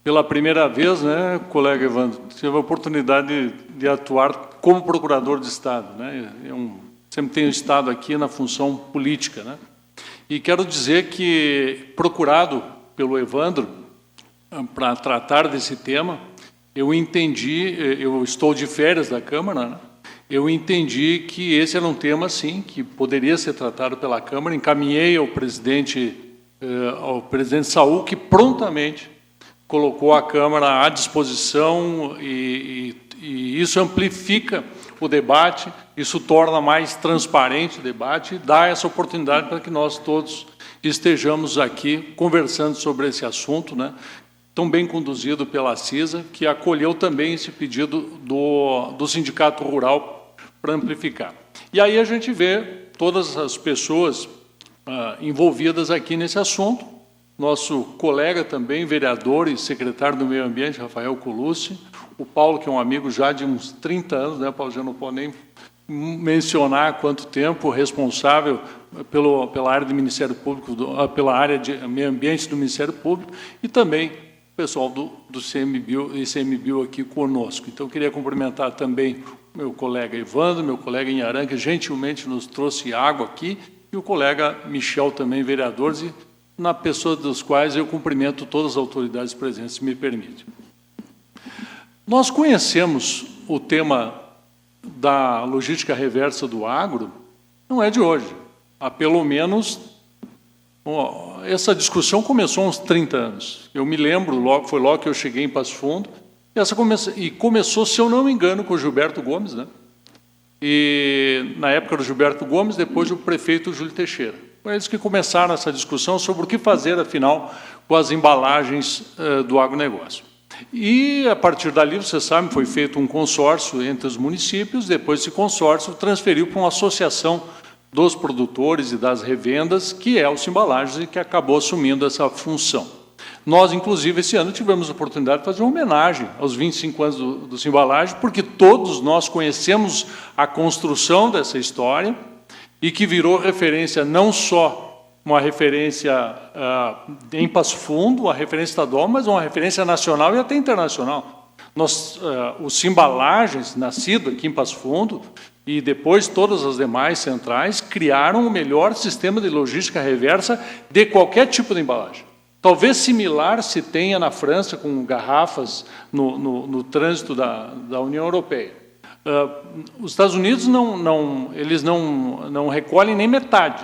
pela primeira vez, né, colega Evandro, tive a oportunidade de atuar como procurador de Estado, né? Sempre tenho estado aqui na função política, né? E quero dizer que, procurado pelo Evandro para tratar desse tema, eu entendi, eu estou de férias da Câmara, né? Eu entendi que esse era um tema, sim, que poderia ser tratado pela Câmara, encaminhei ao presidente Saul, que prontamente colocou a Câmara à disposição e isso amplifica o debate, isso torna mais transparente o debate e dá essa oportunidade para que nós todos estejamos aqui conversando sobre esse assunto, né, tão bem conduzido pela CISA, que acolheu também esse pedido do Sindicato Rural para amplificar. E aí a gente vê todas as pessoas envolvidas aqui nesse assunto, nosso colega também, vereador e secretário do Meio Ambiente, Rafael Colucci, o Paulo, que é um amigo já de uns 30 anos, né, Paulo, já não pode nem mencionar quanto tempo, responsável pela área do Ministério Público, pela área de Meio Ambiente do Ministério Público, e também o pessoal do ICMBio aqui conosco. Então, eu queria cumprimentar também meu colega Evandro, meu colega Inharan, que gentilmente nos trouxe água aqui, e o colega Michel também, vereadores, e na pessoa dos quais eu cumprimento todas as autoridades presentes, se me permite. Nós conhecemos o tema da logística reversa do agro, não é de hoje. Há pelo menos, essa discussão começou há uns 30 anos. Eu me lembro, foi logo que eu cheguei em Passo Fundo, e começou, se eu não me engano, com o Gilberto Gomes, né? E na época do Gilberto Gomes, depois o prefeito Júlio Teixeira. Foi eles que começaram essa discussão sobre o que fazer, afinal, com as embalagens do agronegócio. E, a partir dali, você sabe, foi feito um consórcio entre os municípios, depois esse consórcio transferiu para uma associação dos produtores e das revendas, que é o Simbalagens, e que acabou assumindo essa função. Nós, inclusive, esse ano tivemos a oportunidade de fazer uma homenagem aos 25 anos do Simbalagens, porque todos nós conhecemos a construção dessa história, e que virou referência não só uma referência em Passo Fundo, uma referência estadual, mas uma referência nacional e até internacional. O Simbalagens, nascido aqui em Passo Fundo, e depois todas as demais centrais, criaram o melhor sistema de logística reversa de qualquer tipo de embalagem. Talvez similar se tenha na França, com garrafas no trânsito da União Europeia. Os Estados Unidos eles não recolhem nem metade.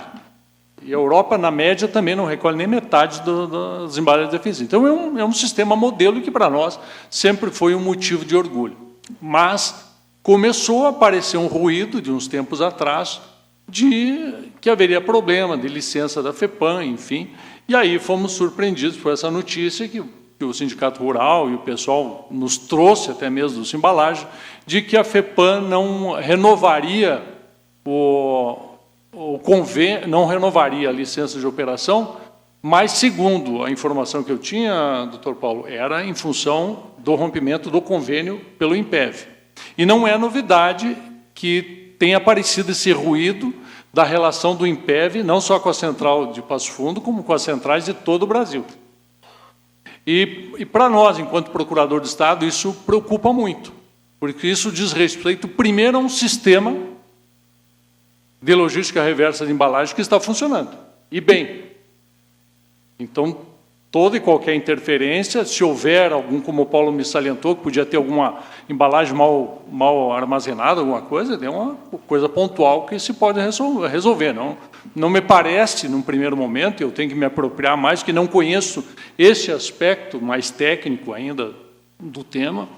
E a Europa, na média, também não recolhe nem metade das embalagens deficientes. Então, é um sistema modelo que, para nós, sempre foi um motivo de orgulho. Mas começou a aparecer um ruído, de uns tempos atrás, de que haveria problema de licença da FEPAM, enfim. E aí fomos surpreendidos por essa notícia que o Sindicato Rural e o pessoal nos trouxe, até mesmo do Simbalagem, de que a FEPAM não renovaria não renovaria a licença de operação, mas, segundo a informação que eu tinha, doutor Paulo, era em função do rompimento do convênio pelo INPEV. E não é novidade que tenha aparecido esse ruído da relação do INPEV, não só com a central de Passo Fundo, como com as centrais de todo o Brasil. E para nós, enquanto procurador de Estado, isso preocupa muito, porque isso diz respeito, primeiro, a um sistema de logística reversa de embalagem que está funcionando, e bem. Então, toda e qualquer interferência, se houver algum, como o Paulo me salientou, que podia ter alguma embalagem mal armazenada, alguma coisa, é uma coisa pontual que se pode resolver. Não me parece, num primeiro momento, eu tenho que me apropriar mais, que não conheço esse aspecto mais técnico ainda do tema,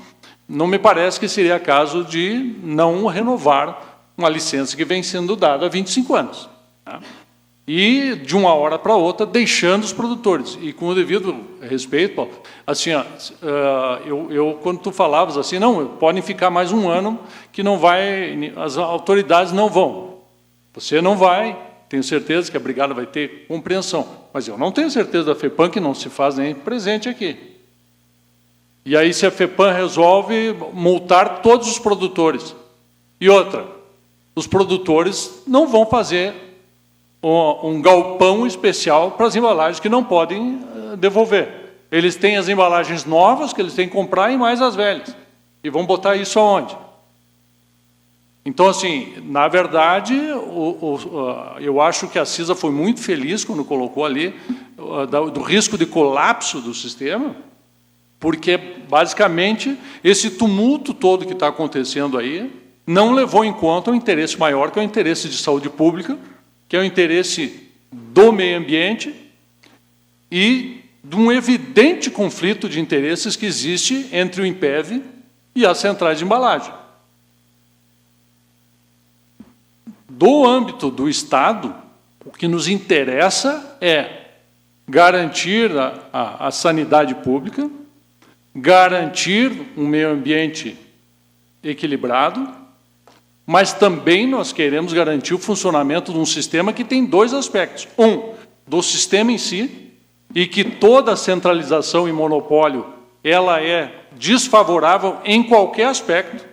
não me parece que seria caso de não renovar uma licença que vem sendo dada há 25 anos. Tá? E, de uma hora para outra, deixando os produtores. E, com o devido respeito, Paulo, assim, quando tu falavas assim, não, podem ficar mais um ano que não vai, as autoridades não vão. Você não vai, tenho certeza que a brigada vai ter compreensão, mas eu não tenho certeza da FEPAM, que não se faz nem presente aqui. E aí, se a FEPAM resolve multar todos os produtores. E outra, os produtores não vão fazer um galpão especial para as embalagens que não podem devolver. Eles têm as embalagens novas que eles têm que comprar e mais as velhas. E vão botar isso aonde? Então, assim, na verdade, eu acho que a CISA foi muito feliz quando colocou ali do risco de colapso do sistema, porque, basicamente, esse tumulto todo que está acontecendo aí não levou em conta o interesse maior, que é o interesse de saúde pública, que é o interesse do meio ambiente e de um evidente conflito de interesses que existe entre o INPEV e as centrais de embalagem. Do âmbito do Estado, o que nos interessa é garantir a sanidade pública, garantir um meio ambiente equilibrado, mas também nós queremos garantir o funcionamento de um sistema que tem dois aspectos. Um, do sistema em si, e que toda centralização e monopólio ela é desfavorável em qualquer aspecto,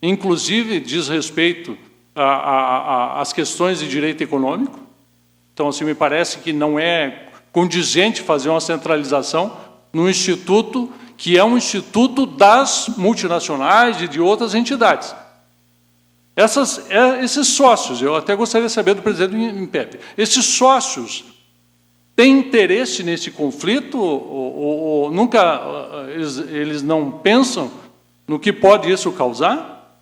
inclusive diz respeito às questões de direito econômico. Então, assim, me parece que não é condizente fazer uma centralização num instituto que é um instituto das multinacionais e de outras entidades. Esses sócios, eu até gostaria de saber do presidente do INPEV, esses sócios têm interesse nesse conflito ou nunca eles não pensam no que pode isso causar?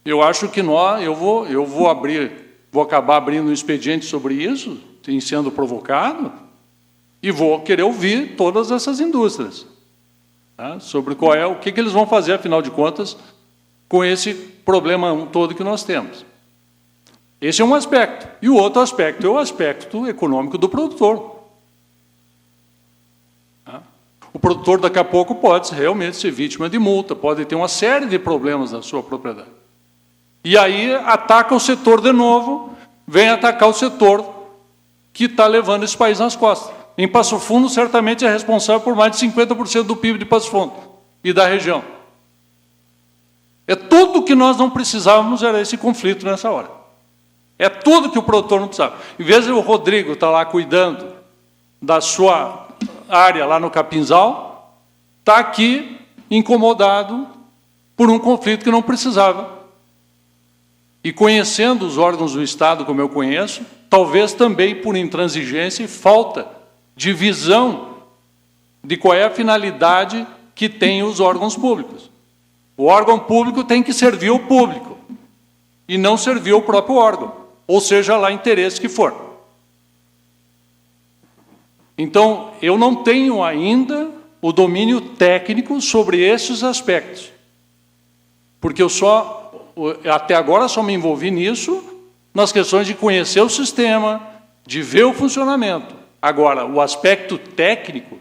Eu acho que eu vou acabar abrindo um expediente sobre isso, sendo provocado, e vou querer ouvir todas essas indústrias, tá? Sobre o que eles vão fazer, afinal de contas, com esse problema todo que nós temos. Esse é um aspecto. E o outro aspecto é o aspecto econômico do produtor. O produtor, daqui a pouco, pode realmente ser vítima de multa, pode ter uma série de problemas na sua propriedade. E aí ataca o setor de novo, vem atacar o setor que está levando esse país nas costas. Em Passo Fundo, certamente é responsável por mais de 50% do PIB de Passo Fundo e da região. É tudo que nós não precisávamos, era esse conflito nessa hora. É tudo que o produtor não precisava. Em vez de o Rodrigo estar lá cuidando da sua área lá no Capinzal, está aqui incomodado por um conflito que não precisava. E conhecendo os órgãos do Estado como eu conheço, talvez também por intransigência e falta de visão de qual é a finalidade que tem os órgãos públicos. O órgão público tem que servir o público e não servir o próprio órgão, ou seja lá interesse que for. Então, eu não tenho ainda o domínio técnico sobre esses aspectos, porque eu até agora só me envolvi nisso, nas questões de conhecer o sistema, de ver o funcionamento. Agora, o aspecto técnico,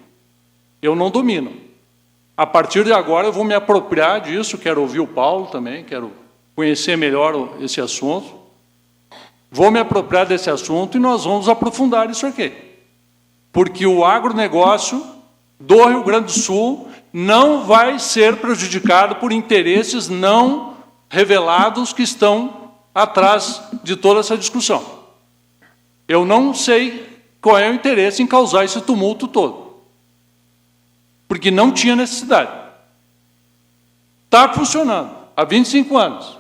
eu não domino. A partir de agora, eu vou me apropriar disso, quero ouvir o Paulo também, quero conhecer melhor esse assunto. Vou me apropriar desse assunto e nós vamos aprofundar isso aqui. Porque o agronegócio do Rio Grande do Sul não vai ser prejudicado por interesses não revelados que estão atrás de toda essa discussão. Eu não sei qual é o interesse em causar esse tumulto todo. Porque não tinha necessidade. Está funcionando há 25 anos.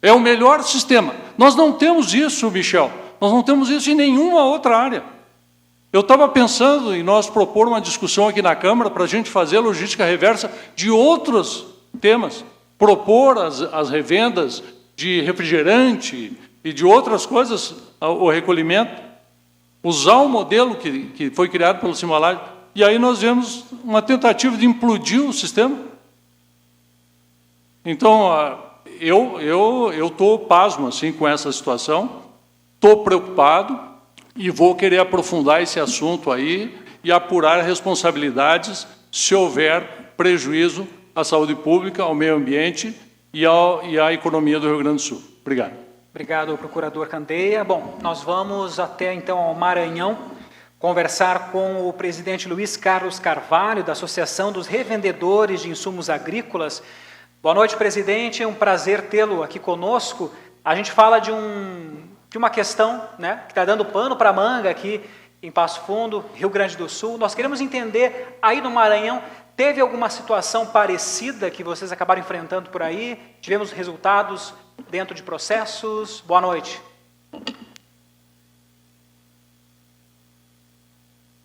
É o melhor sistema. Nós não temos isso, Michel. Nós não temos isso em nenhuma outra área. Eu estava pensando em nós propor uma discussão aqui na Câmara para a gente fazer a logística reversa de outros temas, propor as revendas de refrigerante e de outras coisas, o recolhimento, usar o modelo que foi criado pelo Simbalagem, e aí nós vemos uma tentativa de implodir o sistema. Então, eu estou pasmo assim, com essa situação, estou preocupado e vou querer aprofundar esse assunto aí e apurar responsabilidades se houver prejuízo à saúde pública, ao meio ambiente e à economia do Rio Grande do Sul. Obrigado. Obrigado, procurador Candeia. Bom, nós vamos até então ao Maranhão conversar com o presidente Luiz Carlos Carvalho, da Associação dos Revendedores de Insumos Agrícolas. Boa noite, presidente. É um prazer tê-lo aqui conosco. A gente fala de uma questão, né, que está dando pano para a manga aqui em Passo Fundo, Rio Grande do Sul. Nós queremos entender, aí no Maranhão, teve alguma situação parecida que vocês acabaram enfrentando por aí? Tivemos resultados dentro de processos? Boa noite.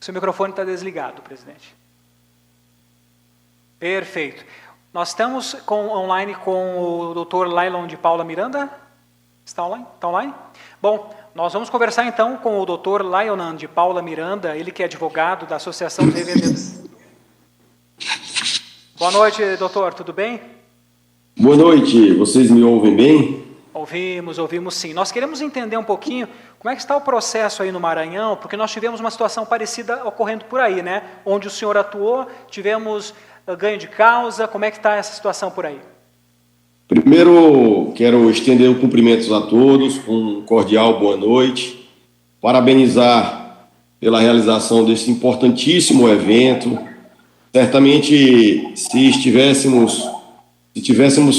Seu microfone está desligado, presidente. Perfeito. Nós estamos online com o doutor Lailon de Paula Miranda. Está online? Está online? Bom, nós vamos conversar então com o doutor Lailon de Paula Miranda, ele que é advogado da Associação dos Revendedores. Boa noite, doutor, tudo bem? Boa noite, vocês me ouvem bem? Ouvimos sim. Nós queremos entender um pouquinho como é que está o processo aí no Maranhão, porque nós tivemos uma situação parecida ocorrendo por aí, né? Onde o senhor atuou, tivemos ganho de causa, como é que está essa situação por aí? Primeiro, quero estender os cumprimentos a todos, um cordial boa noite, parabenizar pela realização desse importantíssimo evento. Certamente, se tivéssemos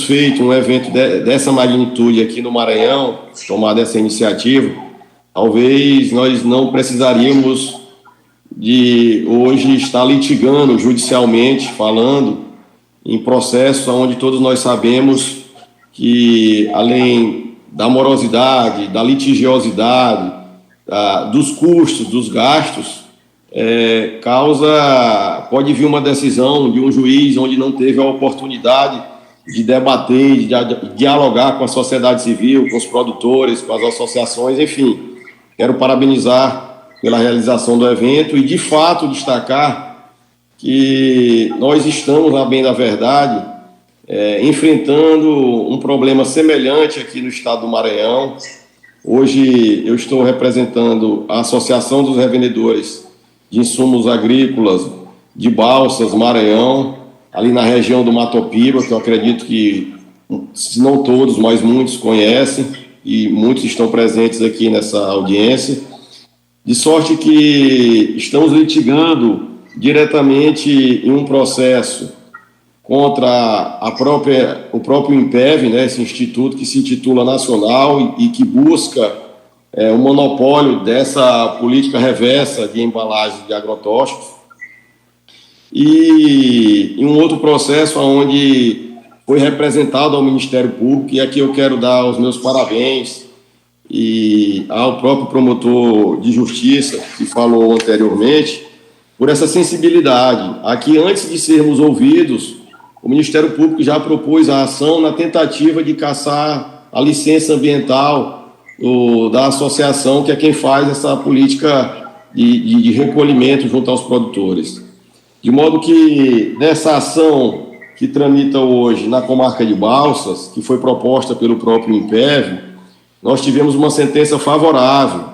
feito um evento dessa magnitude aqui no Maranhão, tomado essa iniciativa, talvez nós não precisaríamos de hoje estar litigando judicialmente, falando em processo onde todos nós sabemos que, além da morosidade, da litigiosidade, dos custos, dos gastos, pode vir uma decisão de um juiz onde não teve a oportunidade de debater, de dialogar com a sociedade civil, com os produtores, com as associações, enfim. Quero parabenizar pela realização do evento e, de fato, destacar que nós estamos, na bem da verdade, enfrentando um problema semelhante aqui no estado do Maranhão. Hoje eu estou representando a Associação dos Revendedores de Insumos Agrícolas de Balsas, Maranhão, ali na região do Matopiba, que eu acredito que, se não todos, mas muitos conhecem, e muitos estão presentes aqui nessa audiência, de sorte que estamos litigando diretamente em um processo contra o próprio INPEV, né, esse instituto que se intitula nacional e que busca o monopólio dessa política reversa de embalagem de agrotóxicos, e em um outro processo onde foi representado ao Ministério Público, e aqui eu quero dar os meus parabéns e ao próprio promotor de justiça que falou anteriormente, por essa sensibilidade. Aqui, antes de sermos ouvidos, o Ministério Público já propôs a ação na tentativa de cassar a licença ambiental da associação, que é quem faz essa política de recolhimento junto aos produtores. De modo que, nessa ação que tramita hoje na comarca de Balsas, que foi proposta pelo próprio INPEV, nós tivemos uma sentença favorável,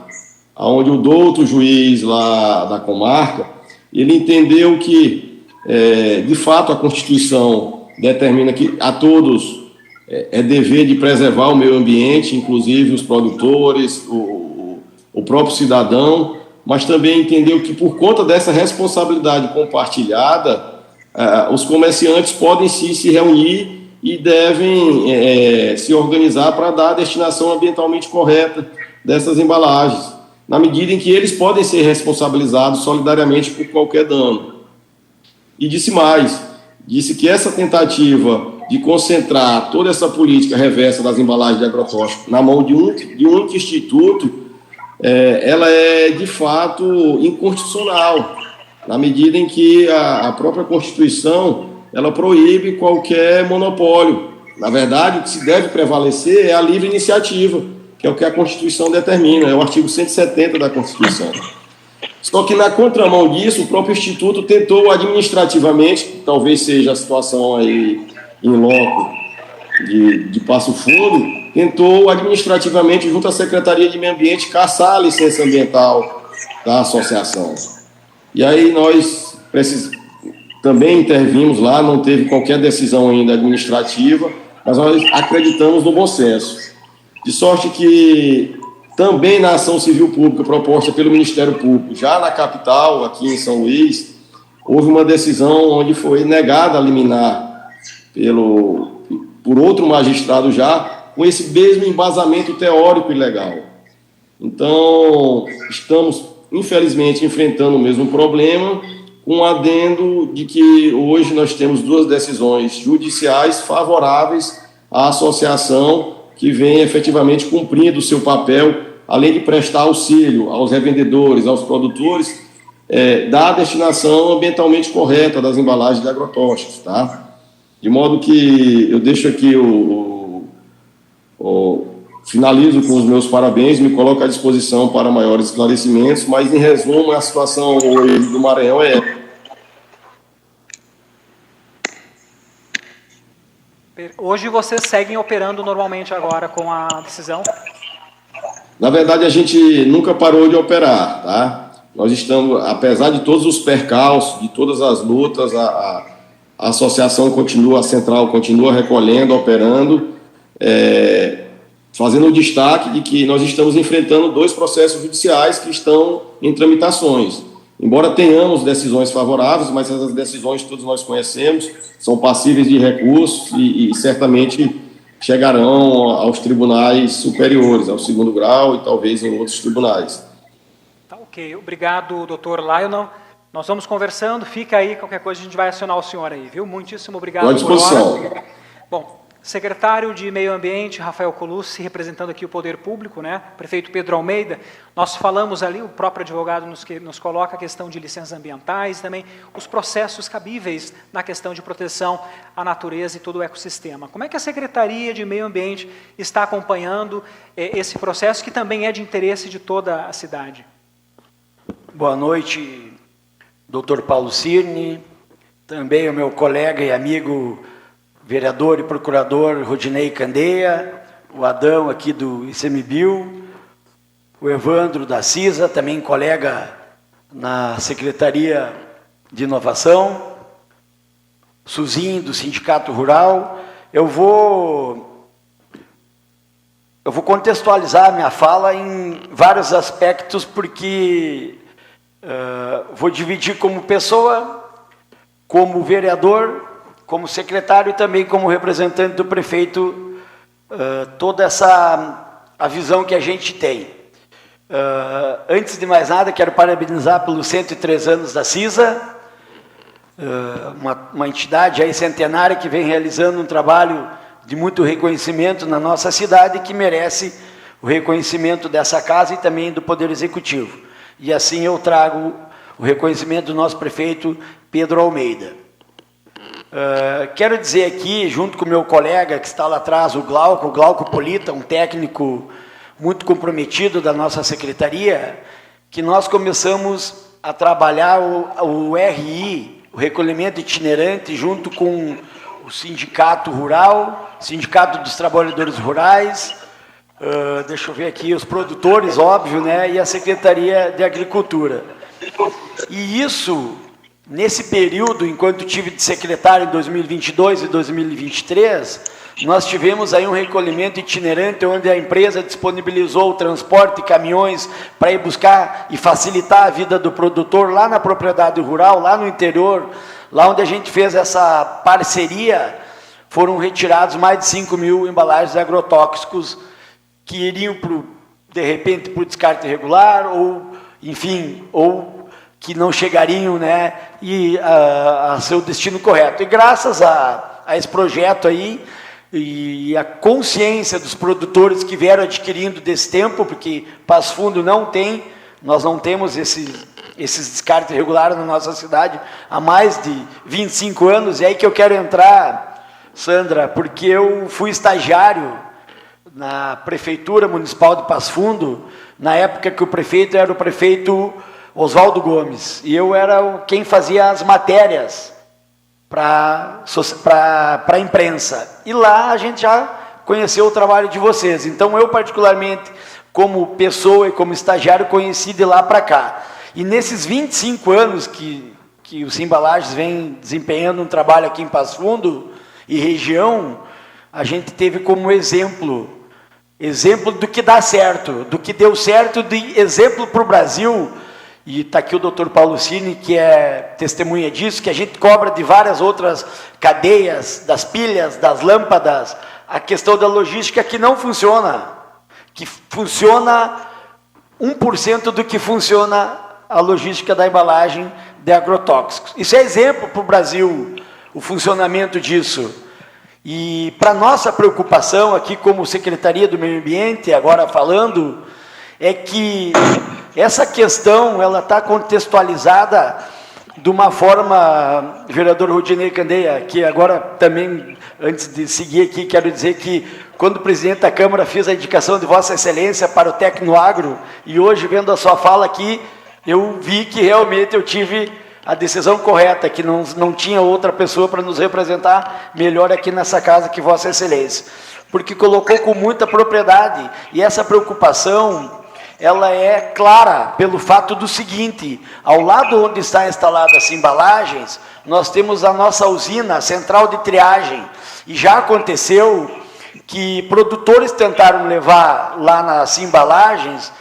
onde o douto juiz lá da comarca, ele entendeu que, de fato, a Constituição determina que a todos é dever de preservar o meio ambiente, inclusive os produtores, o próprio cidadão, mas também entendeu que, por conta dessa responsabilidade compartilhada, os comerciantes podem se reunir e devem se organizar para dar a destinação ambientalmente correta dessas embalagens, na medida em que eles podem ser responsabilizados solidariamente por qualquer dano. E disse mais, disse que essa tentativa de concentrar toda essa política reversa das embalagens de agrotóxicos na mão de um único instituto ela é, de fato, inconstitucional, na medida em que a própria Constituição ela proíbe qualquer monopólio. Na verdade, o que se deve prevalecer é a livre iniciativa, que é o que a Constituição determina, é o artigo 170 da Constituição. Só que, na contramão disso, o próprio Instituto tentou administrativamente, talvez seja a situação aí em loco de Passo Fundo, tentou administrativamente, junto à Secretaria de Meio Ambiente, caçar a licença ambiental da associação. E aí nós também intervimos lá, não teve qualquer decisão ainda administrativa, mas nós acreditamos no bom senso. De sorte que também na ação civil pública proposta pelo Ministério Público, já na capital, aqui em São Luís, houve uma decisão onde foi negada a liminar por outro magistrado já, com esse mesmo embasamento teórico e legal. Então, estamos, infelizmente, enfrentando o mesmo problema, com um adendo de que hoje nós temos 2 decisões judiciais favoráveis à associação que vem efetivamente cumprindo o seu papel, além de prestar auxílio aos revendedores, aos produtores, da destinação ambientalmente correta das embalagens de agrotóxicos, tá? De modo que eu deixo aqui finalizo com os meus parabéns, me coloco à disposição para maiores esclarecimentos, mas, em resumo, a situação hoje do Maranhão é... Hoje vocês seguem operando normalmente agora com a decisão? Na verdade, a gente nunca parou de operar, tá? Nós estamos, apesar de todos os percalços, de todas as lutas, a associação continua, a central continua recolhendo, operando, fazendo o destaque de que nós estamos enfrentando 2 processos judiciais que estão em tramitações. Embora tenhamos decisões favoráveis, mas essas decisões todos nós conhecemos, são passíveis de recurso e certamente chegarão aos tribunais superiores, ao 2º grau e talvez em outros tribunais. Tá, ok. Obrigado, doutor Lionel. Nós vamos conversando, fica aí, qualquer coisa a gente vai acionar o senhor aí, viu? Muitíssimo obrigado. À disposição. Por hora. Bom, secretário de Meio Ambiente, Rafael Colucci, representando aqui o Poder Público, né? Prefeito Pedro Almeida, nós falamos ali, o próprio advogado nos coloca a questão de licenças ambientais, também os processos cabíveis na questão de proteção à natureza e todo o ecossistema. Como é que a Secretaria de Meio Ambiente está acompanhando esse processo, que também é de interesse de toda a cidade? Boa noite, doutor Paulo Cirne, também o meu colega e amigo vereador e procurador Rodinei Candeia, o Adão aqui do ICMBio, o Evandro da CISA, também colega na Secretaria de Inovação, Suzinho do Sindicato Rural. Eu vou contextualizar minha fala em vários aspectos, porque vou dividir como pessoa, como vereador, como secretário e também como representante do prefeito, toda a visão que a gente tem. Antes de mais nada, quero parabenizar pelos 103 anos da CISA, uma entidade aí centenária que vem realizando um trabalho de muito reconhecimento na nossa cidade, que merece o reconhecimento dessa casa e também do Poder Executivo. E assim eu trago o reconhecimento do nosso prefeito Pedro Almeida. Quero dizer aqui, junto com o meu colega que está lá atrás, o Glauco Polita, um técnico muito comprometido da nossa secretaria, que nós começamos a trabalhar o RI, o recolhimento itinerante, junto com o Sindicato Rural, Sindicato dos Trabalhadores Rurais, deixa eu ver aqui, os produtores, óbvio, né, e a Secretaria de Agricultura. E isso... Nesse período, enquanto tive de secretário em 2022 e 2023, nós tivemos aí um recolhimento itinerante, onde a empresa disponibilizou o transporte de caminhões para ir buscar e facilitar a vida do produtor lá na propriedade rural, lá no interior, lá onde a gente fez essa parceria, foram retirados mais de 5 mil embalagens de agrotóxicos que iriam, de repente, para o descarte irregular, ou, enfim, ou que não chegariam, né, a seu destino correto. E graças a esse projeto aí, e a consciência dos produtores que vieram adquirindo desse tempo, porque Passo Fundo não tem, nós não temos esses descartes irregulares na nossa cidade há mais de 25 anos, e aí que eu quero entrar, Sandra, porque eu fui estagiário na Prefeitura Municipal de Passo Fundo, na época que o prefeito era o prefeito Oswaldo Gomes, e eu era quem fazia as matérias para a imprensa. E lá a gente já conheceu o trabalho de vocês. Então eu, particularmente, como pessoa e como estagiário, conheci de lá para cá. E nesses 25 anos que o Simbalagens vem desempenhando um trabalho aqui em Passo Fundo e região, a gente teve como exemplo do que dá certo, do que deu certo, de exemplo para o Brasil. E está aqui o doutor Paulo Cini, que é testemunha disso, que a gente cobra de várias outras cadeias, das pilhas, das lâmpadas, a questão da logística que não funciona, que funciona 1% do que funciona a logística da embalagem de agrotóxicos. Isso é exemplo para o Brasil, o funcionamento disso. E para nossa preocupação aqui como Secretaria do Meio Ambiente, agora falando, é que essa questão ela está contextualizada de uma forma, vereador Rodinei Candeia, que agora também, antes de seguir aqui, quero dizer que quando o presidente da Câmara fez a indicação de Vossa Excelência para o Tecnoagro, e hoje, vendo a sua fala aqui, eu vi que realmente eu tive a decisão correta, que não tinha outra pessoa para nos representar melhor aqui nessa casa que Vossa Excelência, porque colocou com muita propriedade, e essa preocupação ela é clara pelo fato do seguinte: ao lado onde está instalada as embalagens, nós temos a nossa usina, a central de triagem, e já aconteceu que produtores tentaram levar lá nas embalagens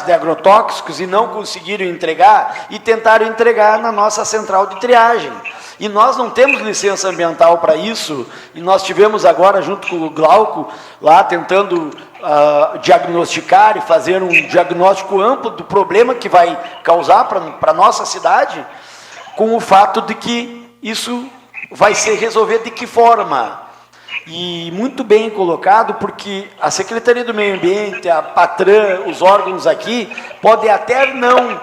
de agrotóxicos e não conseguiram entregar, e tentaram entregar na nossa central de triagem. E nós não temos licença ambiental para isso, e nós tivemos agora, junto com o Glauco, lá tentando diagnosticar e fazer um diagnóstico amplo do problema que vai causar para a nossa cidade, com o fato de que isso vai ser resolvido de que forma. E muito bem colocado, porque a Secretaria do Meio Ambiente, a Patran, os órgãos aqui, podem até não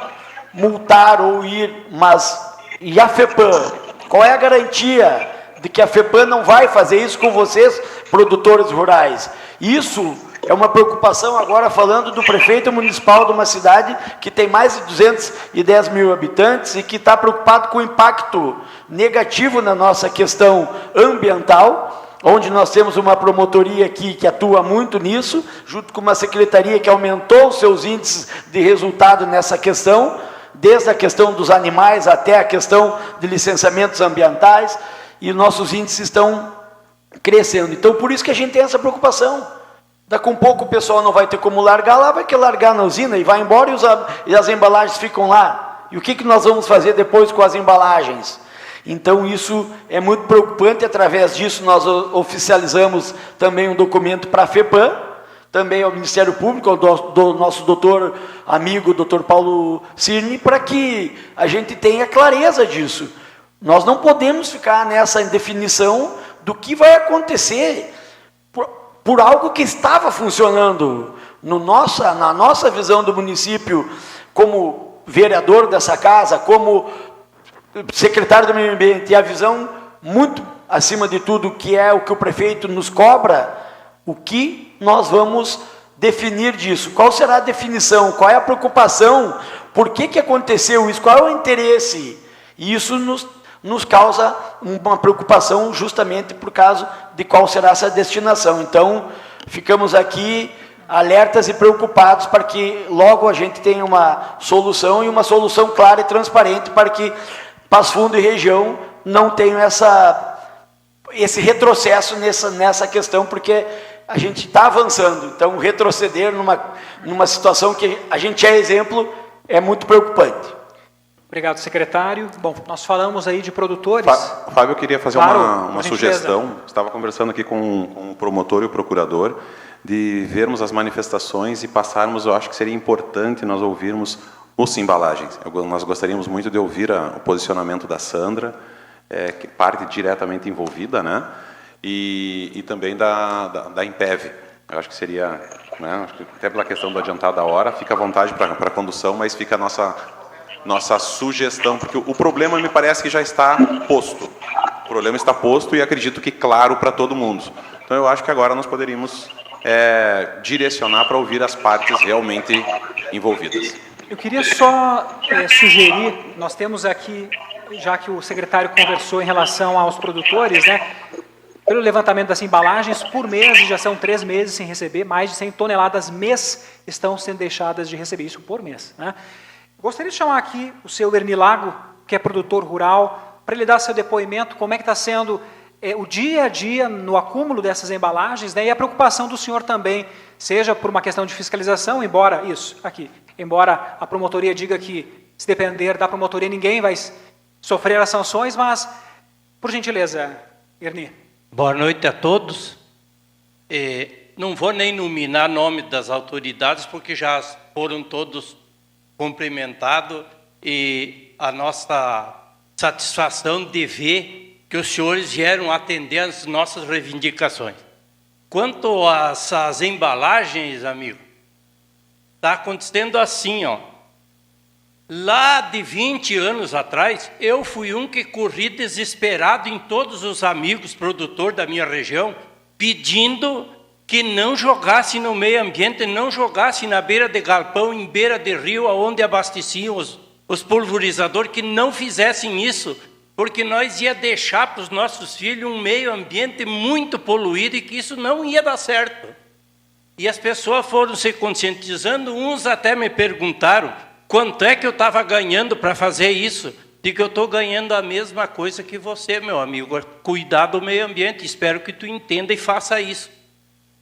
multar ou ir, mas e a FEPAM? Qual é a garantia de que a FEPAM não vai fazer isso com vocês, produtores rurais? Isso é uma preocupação agora falando do prefeito municipal de uma cidade que tem mais de 210 mil habitantes e que está preocupado com o impacto negativo na nossa questão ambiental, onde nós temos uma promotoria aqui que atua muito nisso, junto com uma secretaria que aumentou os seus índices de resultado nessa questão, desde a questão dos animais até a questão de licenciamentos ambientais, e nossos índices estão crescendo. Então, por isso que a gente tem essa preocupação. Daqui a pouco o pessoal não vai ter como largar lá, vai ter que largar na usina e vai embora e as embalagens ficam lá. E o que nós vamos fazer depois com as embalagens? Então, isso é muito preocupante. Através disso, nós oficializamos também um documento para a FEPAM, também ao Ministério Público, do nosso doutor amigo, doutor Paulo Cirne, para que a gente tenha clareza disso. Nós não podemos ficar nessa indefinição do que vai acontecer por algo que estava funcionando na nossa visão do município, como vereador dessa casa, como secretário do Meio Ambiente, e a visão muito acima de tudo, que é o que o prefeito nos cobra, o que nós vamos definir disso? Qual será a definição? Qual é a preocupação? Por que aconteceu isso? Qual é o interesse? E isso nos causa uma preocupação justamente por causa de qual será essa destinação. Então, ficamos aqui alertas e preocupados para que logo a gente tenha uma solução, e uma solução clara e transparente, para que Passo Fundo e região não tenham esse retrocesso nessa questão, porque a gente está avançando. Então, retroceder numa situação que a gente é exemplo é muito preocupante. Obrigado, secretário. Bom, nós falamos aí de produtores. Fábio, eu queria fazer Claro, uma sugestão. Estava conversando aqui com o promotor e o procurador, de vermos as manifestações e passarmos, eu acho que seria importante nós ouvirmos os embalagens. Nós gostaríamos muito de ouvir o posicionamento da Sandra, que parte diretamente envolvida, né? e também da Impev. Eu acho que seria, né, acho que até pela questão do adiantado da hora, fica à vontade para a condução, mas fica a nossa sugestão, porque o problema me parece que já está posto. O problema está posto e acredito que claro para todo mundo. Então eu acho que agora nós poderíamos direcionar para ouvir as partes realmente envolvidas. Eu queria só sugerir, nós temos aqui, já que o secretário conversou em relação aos produtores, né, pelo levantamento das embalagens, por mês, já são 3 meses sem receber, mais de 100 toneladas mês estão sendo deixadas de receber, isso por mês. Né? Gostaria de chamar aqui o seu Erni Lago, que é produtor rural, para ele dar seu depoimento, como é que está sendo o dia a dia no acúmulo dessas embalagens, né, e a preocupação do senhor também, seja por uma questão de fiscalização, embora a promotoria diga que, se depender da promotoria, ninguém vai sofrer as sanções, mas, por gentileza, Erni. Boa noite a todos. Não vou nem nominar nome das autoridades, porque já foram todos cumprimentados, e a nossa satisfação de ver que os senhores vieram atender as nossas reivindicações. Quanto às embalagens, amigo, está acontecendo assim, ó. Lá de 20 anos atrás, eu fui um que corri desesperado em todos os amigos produtores da minha região, pedindo que não jogasse no meio ambiente, não jogasse na beira de galpão, em beira de rio, onde abasteciam os pulverizadores, que não fizessem isso, porque nós ia deixar para os nossos filhos um meio ambiente muito poluído e que isso não ia dar certo. E as pessoas foram se conscientizando, uns até me perguntaram quanto é que eu estava ganhando para fazer isso. Digo, eu estou ganhando a mesma coisa que você, meu amigo, cuidar do meio ambiente, espero que tu entenda e faça isso.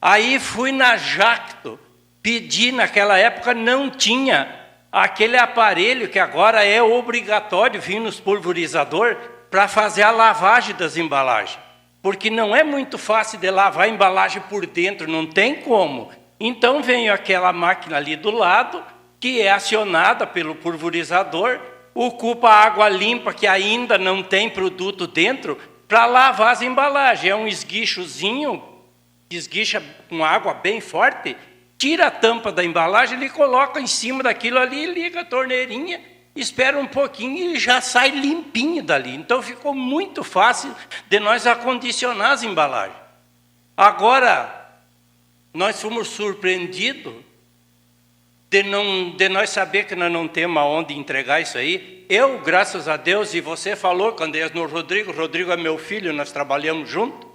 Aí fui na Jacto, pedi, naquela época não tinha aquele aparelho que agora é obrigatório vir nos pulverizadores para fazer a lavagem das embalagens. Porque não é muito fácil de lavar a embalagem por dentro, não tem como. Então veio aquela máquina ali do lado, que é acionada pelo pulverizador, ocupa a água limpa, que ainda não tem produto dentro, para lavar as embalagens. É um esguichozinho, esguicha com água bem forte, tira a tampa da embalagem, ele coloca em cima daquilo ali, liga a torneirinha, espera um pouquinho e já sai limpinho dali. Então ficou muito fácil de nós acondicionar as embalagens. Agora, nós fomos surpreendidos de nós saber que nós não temos aonde entregar isso aí. Eu, graças a Deus, e você falou, Candeias, no Rodrigo é meu filho, nós trabalhamos junto,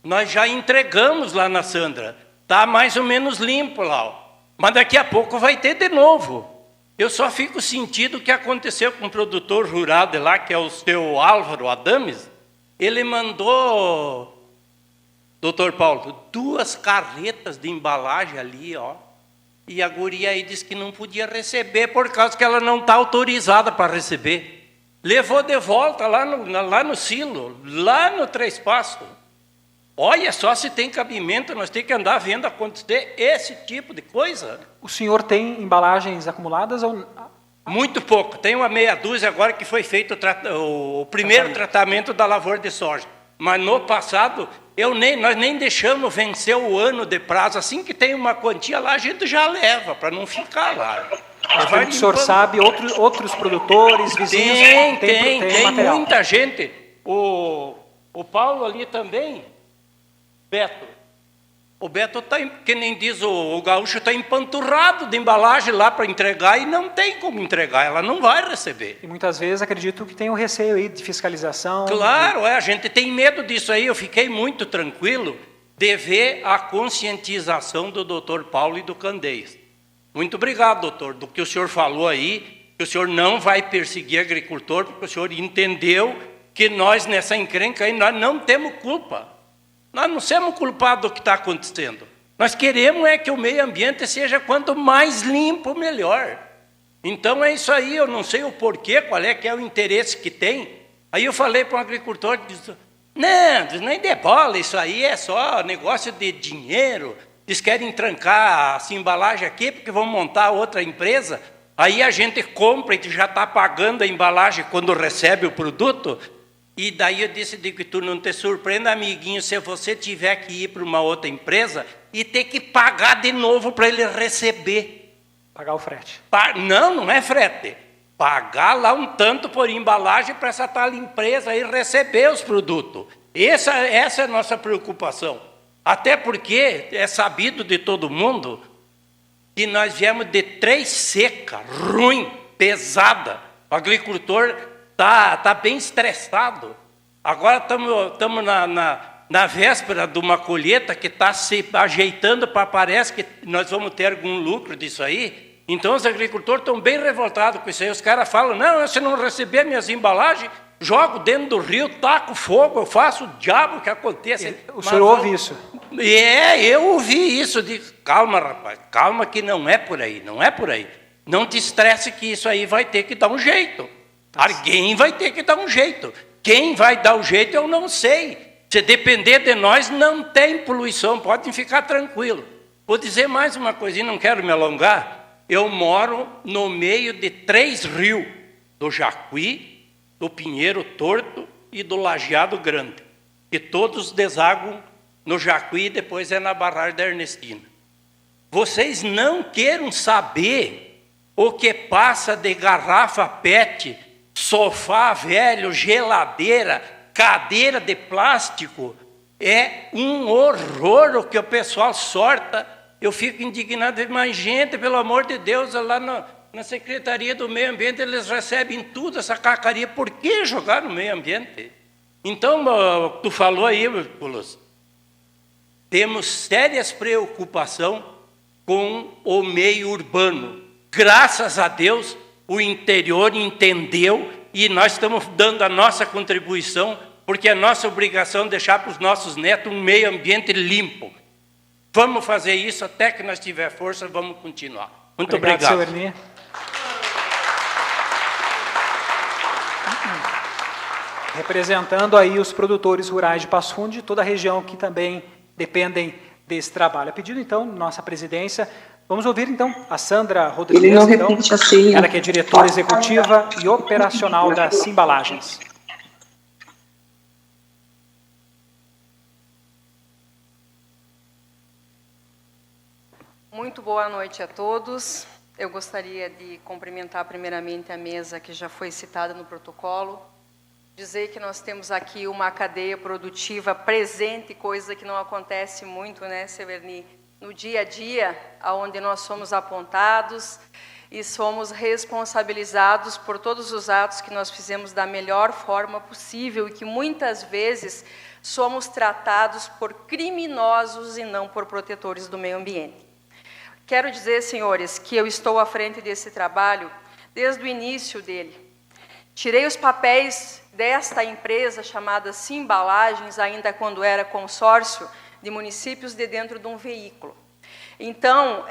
nós já entregamos lá na Sandra. Está mais ou menos limpo lá, ó. Mas daqui a pouco vai ter de novo. Eu só fico sentindo o que aconteceu com um produtor rural de lá, que é o seu Álvaro Adames. Ele mandou, doutor Paulo, 2 carretas de embalagem ali, ó. E a guria aí disse que não podia receber, por causa que ela não está autorizada para receber. Levou de volta lá no silo, lá no Três Passos. Olha só se tem cabimento, nós temos que andar vendo acontecer esse tipo de coisa. O senhor tem embalagens acumuladas ou... Muito pouco. Tem uma meia dúzia agora que foi feito o primeiro tratamento da lavoura de soja. Mas no passado, nós nem deixamos vencer o ano de prazo. Assim que tem uma quantia lá, a gente já leva, para não ficar lá. O senhor sabe, outros produtores, vizinhos... Tem muita gente. O Paulo ali também... Beto, o Beto está, que nem diz o gaúcho, está empanturrado de embalagem lá para entregar e não tem como entregar, ela não vai receber. E muitas vezes acredito que tem um receio aí de fiscalização. Claro, a gente tem medo disso aí. Eu fiquei muito tranquilo de ver a conscientização do doutor Paulo e do Candeias. Muito obrigado, doutor, do que o senhor falou aí, que o senhor não vai perseguir agricultor, porque o senhor entendeu que nós, nessa encrenca aí, nós não temos culpa. Nós não somos culpados do que está acontecendo. Nós queremos que o meio ambiente seja quanto mais limpo, melhor. Então é isso aí, eu não sei o porquê, qual é que é o interesse que tem. Aí eu falei para um agricultor, disse, não, nem de bola, isso aí é só negócio de dinheiro. Eles querem trancar essa embalagem aqui porque vão montar outra empresa. Aí a gente compra e já está pagando a embalagem quando recebe o produto. E daí eu decidi que tu não te surpreenda, amiguinho, se você tiver que ir para uma outra empresa e ter que pagar de novo para ele receber. Pagar o frete. Não é frete. Pagar lá um tanto por embalagem para essa tal empresa aí receber os produtos. Essa é a nossa preocupação. Até porque é sabido de todo mundo que nós viemos de 3 seca, ruim, pesada. O agricultor está bem estressado. Agora estamos na véspera de uma colheita que está se ajeitando para parece que nós vamos ter algum lucro disso aí. Então os agricultores estão bem revoltados com isso aí. Os caras falam, não, se não receber minhas embalagens, jogo dentro do rio, taco fogo, eu faço o diabo que aconteça. O senhor ouve isso? Eu ouvi isso. Digo, calma, rapaz, calma que não é por aí, não é por aí. Não te estresse que isso aí vai ter que dar um jeito. Alguém vai ter que dar um jeito. Quem vai dar o jeito eu não sei. Se depender de nós, não tem poluição, podem ficar tranquilos. Vou dizer mais uma coisinha, não quero me alongar. Eu moro no meio de 3 rios, do Jacuí, do Pinheiro Torto e do Lajeado Grande, que todos desaguam no Jacuí e depois é na barragem da Ernestina. Vocês não queiram saber o que passa de garrafa PET, sofá velho, geladeira, cadeira de plástico. É um horror o que o pessoal sorta. Eu fico indignado, mas gente, pelo amor de Deus, lá na Secretaria do Meio Ambiente, eles recebem tudo, essa cacaria. Por que jogar no meio ambiente? Então, tu falou aí, Pulos, temos sérias preocupações com o meio urbano. Graças a Deus, o interior entendeu e nós estamos dando a nossa contribuição, porque é nossa obrigação deixar para os nossos netos um meio ambiente limpo. Vamos fazer isso até que nós tiver força, vamos continuar. Muito obrigado. Senhor Ernie. Representando aí os produtores rurais de Passo Fundo, de toda a região que também dependem desse trabalho. A pedido, então, nossa presidência, vamos ouvir, então, a Sandra Rodrigues, Ele não repete assim. Ela que é diretora executiva e operacional da Simbalagens. Muito boa noite a todos. Eu gostaria de cumprimentar primeiramente a mesa que já foi citada no protocolo, dizer que nós temos aqui uma cadeia produtiva presente, coisa que não acontece muito, né, Severni, no dia a dia, onde nós somos apontados e somos responsabilizados por todos os atos que nós fizemos da melhor forma possível e que muitas vezes somos tratados por criminosos e não por protetores do meio ambiente. Quero dizer, senhores, que eu estou à frente desse trabalho desde o início dele. Tirei os papéis desta empresa chamada Simbalagens, ainda quando era consórcio de municípios de dentro de um veículo. Então,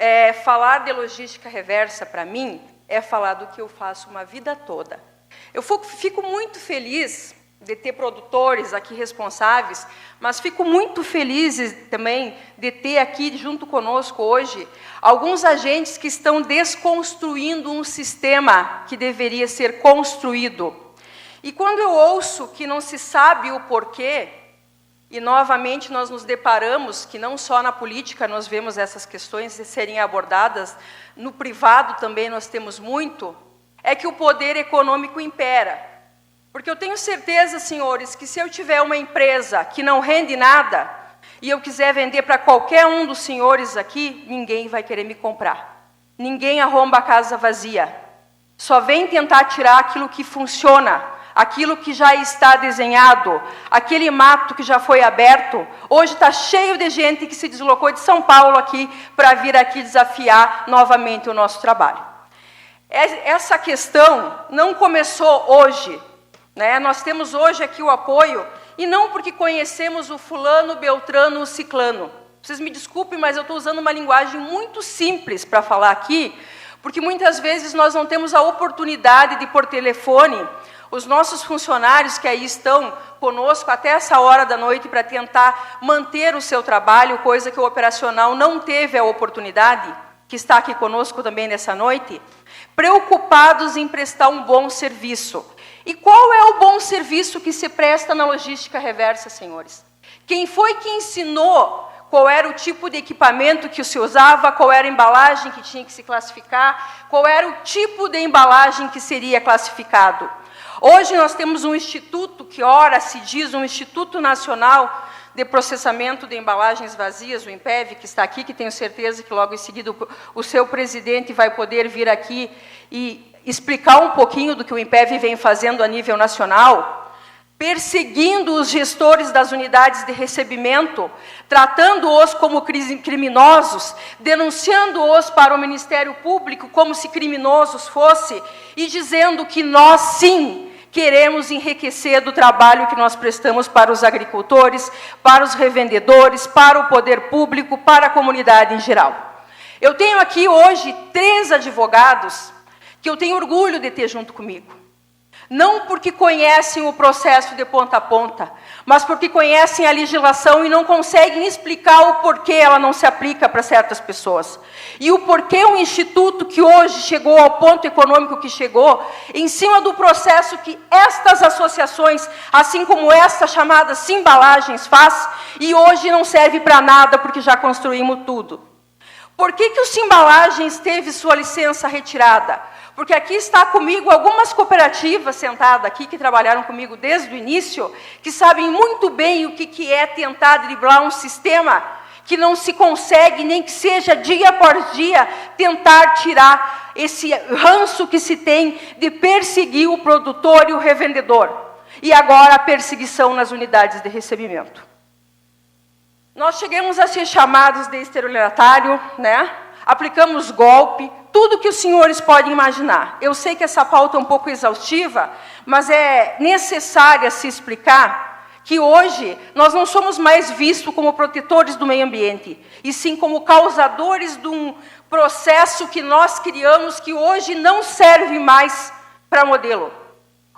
falar de logística reversa, para mim, é falar do que eu faço uma vida toda. Eu fico muito feliz de ter produtores aqui responsáveis, mas fico muito feliz também de ter aqui junto conosco hoje alguns agentes que estão desconstruindo um sistema que deveria ser construído. E quando eu ouço que não se sabe o porquê, e novamente nós nos deparamos que não só na política nós vemos essas questões serem abordadas, no privado também nós temos muito, é que o poder econômico impera. Porque eu tenho certeza, senhores, que se eu tiver uma empresa que não rende nada e eu quiser vender para qualquer um dos senhores aqui, ninguém vai querer me comprar. Ninguém arromba a casa vazia. Só vem tentar tirar aquilo que funciona, aquilo que já está desenhado, aquele mato que já foi aberto. Hoje está cheio de gente que se deslocou de São Paulo aqui para vir aqui desafiar novamente o nosso trabalho. Essa questão não começou hoje. Nós temos hoje aqui o apoio, e não porque conhecemos o fulano, beltrano, o ciclano. Vocês me desculpem, mas eu estou usando uma linguagem muito simples para falar aqui, porque muitas vezes nós não temos a oportunidade de, por telefone, os nossos funcionários que aí estão conosco até essa hora da noite para tentar manter o seu trabalho, coisa que o operacional não teve a oportunidade, que está aqui conosco também nessa noite, preocupados em prestar um bom serviço. E qual é o bom serviço que se presta na logística reversa, senhores? Quem foi que ensinou qual era o tipo de equipamento que se usava, qual era a embalagem que tinha que se classificar, qual era o tipo de embalagem que seria classificado? Hoje nós temos um instituto que ora se diz um Instituto Nacional de Processamento de Embalagens Vazias, o INPEV, que está aqui, que tenho certeza que logo em seguida o seu presidente vai poder vir aqui e explicar um pouquinho do que o INPEV vem fazendo a nível nacional, perseguindo os gestores das unidades de recebimento, tratando-os como criminosos, denunciando-os para o Ministério Público como se criminosos fossem, e dizendo que nós, sim, queremos enriquecer do trabalho que nós prestamos para os agricultores, para os revendedores, para o poder público, para a comunidade em geral. Eu tenho aqui hoje 3 advogados que eu tenho orgulho de ter junto comigo. Não porque conhecem o processo de ponta a ponta, mas porque conhecem a legislação e não conseguem explicar o porquê ela não se aplica para certas pessoas. E o porquê um instituto que hoje chegou ao ponto econômico que chegou, em cima do processo que estas associações, assim como esta chamada Simbalagens, faz, e hoje não serve para nada porque já construímos tudo. Por que o Simbalagens teve sua licença retirada? Porque aqui está comigo algumas cooperativas sentadas aqui, que trabalharam comigo desde o início, que sabem muito bem o que é tentar driblar um sistema que não se consegue, nem que seja dia após dia, tentar tirar esse ranço que se tem de perseguir o produtor e o revendedor. E agora a perseguição nas unidades de recebimento. Nós chegamos a ser chamados de estelionatário, né? Aplicamos golpe, tudo que os senhores podem imaginar. Eu sei que essa pauta é um pouco exaustiva, mas é necessária se explicar que hoje nós não somos mais vistos como protetores do meio ambiente, e sim como causadores de um processo que nós criamos que hoje não serve mais para modelo.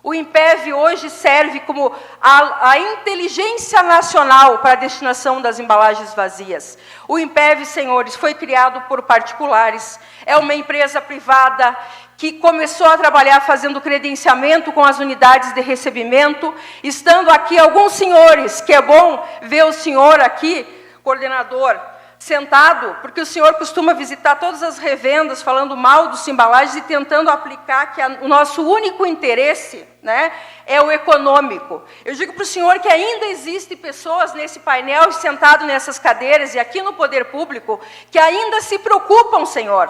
O INPEV hoje serve como a inteligência nacional para a destinação das embalagens vazias. O INPEV, senhores, foi criado por particulares, é uma empresa privada que começou a trabalhar fazendo credenciamento com as unidades de recebimento, estando aqui alguns senhores, que é bom ver o senhor aqui, coordenador, sentado, porque o senhor costuma visitar todas as revendas falando mal dos embalagens e tentando aplicar que o nosso único interesse, né, é o econômico. Eu digo para o senhor que ainda existem pessoas nesse painel, sentado nessas cadeiras e aqui no poder público, que ainda se preocupam, senhor,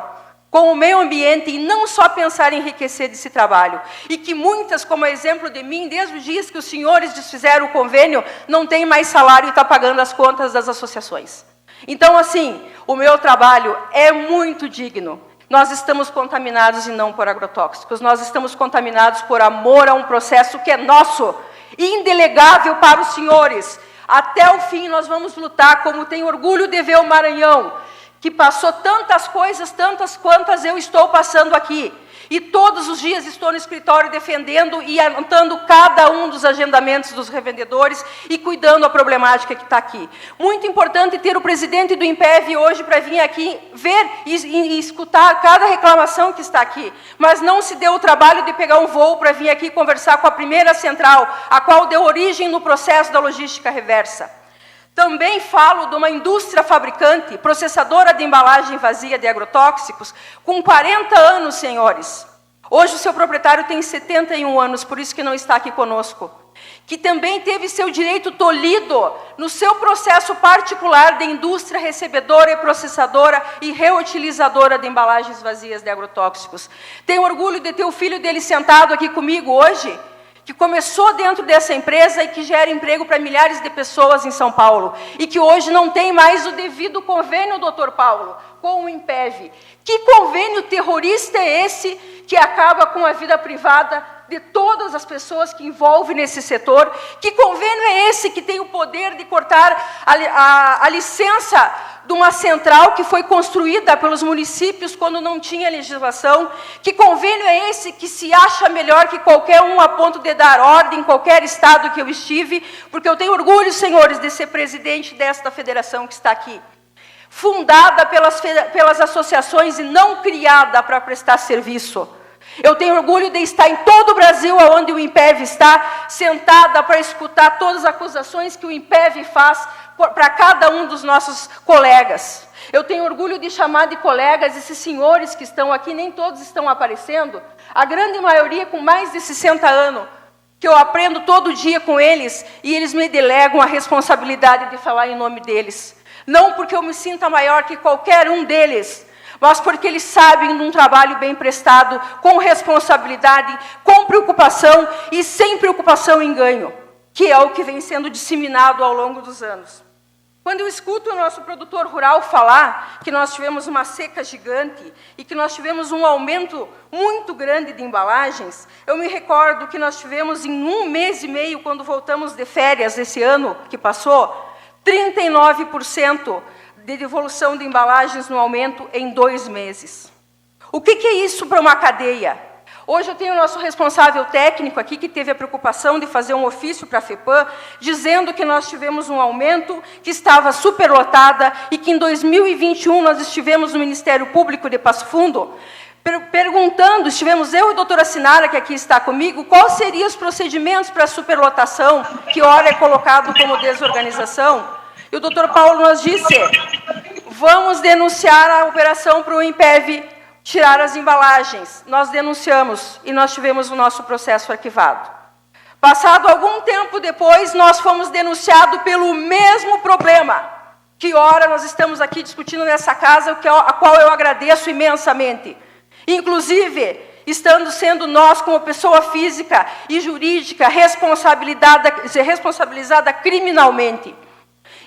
com o meio ambiente e não só pensar em enriquecer desse trabalho. E que muitas, como exemplo de mim, desde os dias que os senhores desfizeram o convênio, não têm mais salário e estão pagando as contas das associações. Então, assim, o meu trabalho é muito digno. Nós estamos contaminados e não por agrotóxicos. Nós estamos contaminados por amor a um processo que é nosso, indelegável para os senhores. Até o fim nós vamos lutar, como tenho orgulho de ver o Maranhão, que passou tantas coisas, tantas quantas eu estou passando aqui. E todos os dias estou no escritório defendendo e anotando cada um dos agendamentos dos revendedores e cuidando da problemática que está aqui. Muito importante ter o presidente do INPEV hoje para vir aqui ver e escutar cada reclamação que está aqui. Mas não se deu o trabalho de pegar um voo para vir aqui conversar com a primeira central, a qual deu origem no processo da logística reversa. Também falo de uma indústria fabricante, processadora de embalagem vazia de agrotóxicos, com 40 anos, senhores. Hoje o seu proprietário tem 71 anos, por isso que não está aqui conosco. Que também teve seu direito tolhido no seu processo particular de indústria recebedora e processadora e reutilizadora de embalagens vazias de agrotóxicos. Tenho orgulho de ter o filho dele sentado aqui comigo hoje, que começou dentro dessa empresa e que gera emprego para milhares de pessoas em São Paulo, e que hoje não tem mais o devido convênio, doutor Paulo, com o INPEV. Que convênio terrorista é esse que acaba com a vida privada de todas as pessoas que envolvem nesse setor? Que convênio é esse que tem o poder de cortar a licença de uma central que foi construída pelos municípios quando não tinha legislação? Que convênio é esse que se acha melhor que qualquer um a ponto de dar ordem em qualquer estado que eu estive? Porque eu tenho orgulho, senhores, de ser presidente desta federação que está aqui. Fundada pelas associações e não criada para prestar serviço. Eu tenho orgulho de estar em todo o Brasil, onde o INPEV está, sentada para escutar todas as acusações que o INPEV faz para cada um dos nossos colegas. Eu tenho orgulho de chamar de colegas esses senhores que estão aqui, nem todos estão aparecendo, a grande maioria com mais de 60 anos, que eu aprendo todo dia com eles, e eles me delegam a responsabilidade de falar em nome deles. Não porque eu me sinta maior que qualquer um deles, mas porque eles sabem de um trabalho bem prestado, com responsabilidade, com preocupação e sem preocupação em ganho, que é o que vem sendo disseminado ao longo dos anos. Quando eu escuto o nosso produtor rural falar que nós tivemos uma seca gigante e que nós tivemos um aumento muito grande de embalagens, eu me recordo que nós tivemos em 1 mês e meio, quando voltamos de férias esse ano que passou, 39% de devolução de embalagens no aumento em 2 meses. O que é isso para uma cadeia? Hoje eu tenho o nosso responsável técnico aqui, que teve a preocupação de fazer um ofício para a FEPAM, dizendo que nós tivemos um aumento, que estava superlotada, e que em 2021 nós estivemos no Ministério Público de Passo Fundo, perguntando, estivemos eu e a doutora Sinara, que aqui está comigo, quais seriam os procedimentos para a superlotação, que ora é colocado como desorganização. E o doutor Paulo nos disse, vamos denunciar a operação para o INPEV tirar as embalagens. Nós denunciamos e nós tivemos o nosso processo arquivado. Passado algum tempo depois, nós fomos denunciados pelo mesmo problema, que ora nós estamos aqui discutindo nessa casa, a qual eu agradeço imensamente. Inclusive, sendo nós, como pessoa física e jurídica, responsabilizada criminalmente.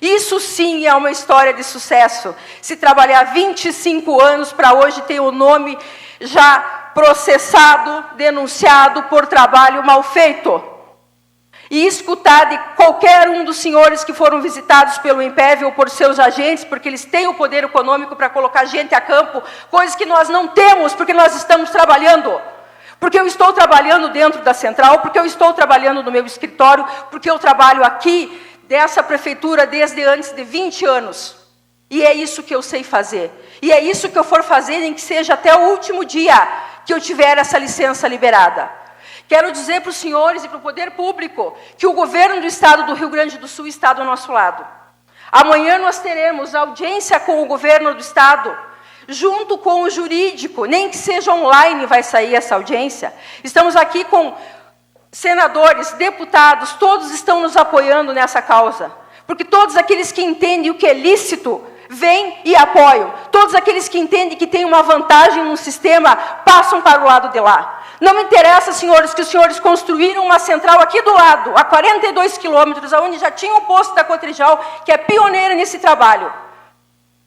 Isso sim é uma história de sucesso. Se trabalhar 25 anos para hoje ter o nome já processado, denunciado por trabalho mal feito. E escutar de qualquer um dos senhores que foram visitados pelo INPEV ou por seus agentes, porque eles têm o poder econômico para colocar gente a campo, coisas que nós não temos, porque nós estamos trabalhando. Porque eu estou trabalhando dentro da central, porque eu estou trabalhando no meu escritório, porque eu trabalho aqui dessa prefeitura desde antes de 20 anos. E é isso que eu sei fazer. E é isso que eu for fazer, nem que seja até o último dia que eu tiver essa licença liberada. Quero dizer para os senhores e para o poder público que o governo do estado do Rio Grande do Sul está do nosso lado. Amanhã nós teremos audiência com o governo do estado, junto com o jurídico, nem que seja online vai sair essa audiência. Estamos aqui com senadores, deputados, todos estão nos apoiando nessa causa. Porque todos aqueles que entendem o que é lícito, vêm e apoiam. Todos aqueles que entendem que tem uma vantagem no sistema, passam para o lado de lá. Não me interessa, senhores, que os senhores construíram uma central aqui do lado, a 42 quilômetros, onde já tinha o posto da Cotrijal, que é pioneira nesse trabalho.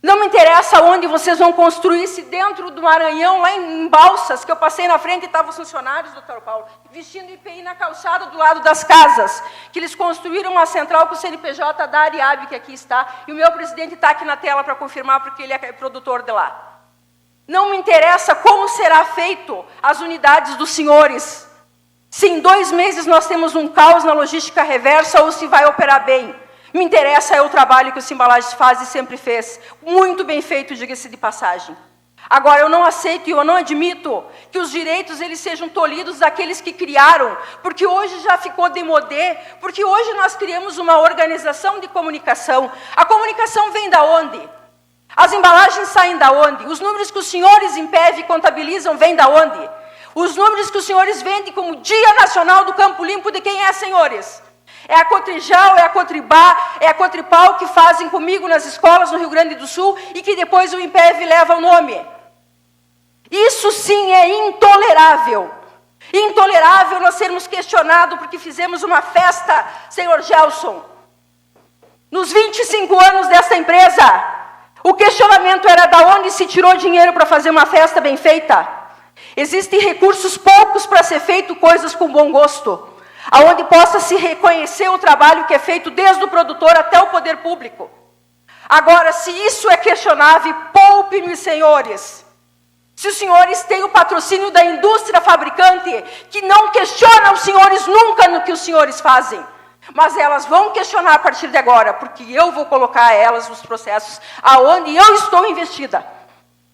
Não me interessa onde vocês vão construir, se dentro do Maranhão, lá em Balsas, que eu passei na frente e estavam os funcionários, doutor Paulo, vestindo IPI na calçada do lado das casas, que eles construíram uma central com o CNPJ da Ariab, que aqui está, e o meu presidente está aqui na tela para confirmar, porque ele é produtor de lá. Não me interessa como será feito as unidades dos senhores, se em 2 meses nós temos um caos na logística reversa ou se vai operar bem. Me interessa é o trabalho que o Simbalagens faz e sempre fez. Muito bem feito, diga-se de passagem. Agora, eu não aceito e eu não admito que os direitos eles sejam tolhidos daqueles que criaram, porque hoje já ficou demodé, porque hoje nós criamos uma organização de comunicação. A comunicação vem da onde? As embalagens saem da onde? Os números que os senhores INPEV contabilizam vêm da onde? Os números que os senhores vendem como Dia Nacional do Campo Limpo, de quem é, senhores? É a Cotrijal, é a Cotribá, é a Cotripal que fazem comigo nas escolas no Rio Grande do Sul e que depois o INPEV leva o nome. Isso sim é intolerável. Intolerável nós sermos questionados porque fizemos uma festa, senhor Gelson. Nos 25 anos dessa empresa, o questionamento era de onde se tirou dinheiro para fazer uma festa bem feita. Existem recursos poucos para ser feito coisas com bom gosto, aonde possa se reconhecer o trabalho que é feito desde o produtor até o poder público. Agora, se isso é questionável, poupe-me, senhores. Se os senhores têm o patrocínio da indústria fabricante, que não questiona os senhores nunca no que os senhores fazem, mas elas vão questionar a partir de agora, porque eu vou colocar elas nos processos aonde eu estou investida.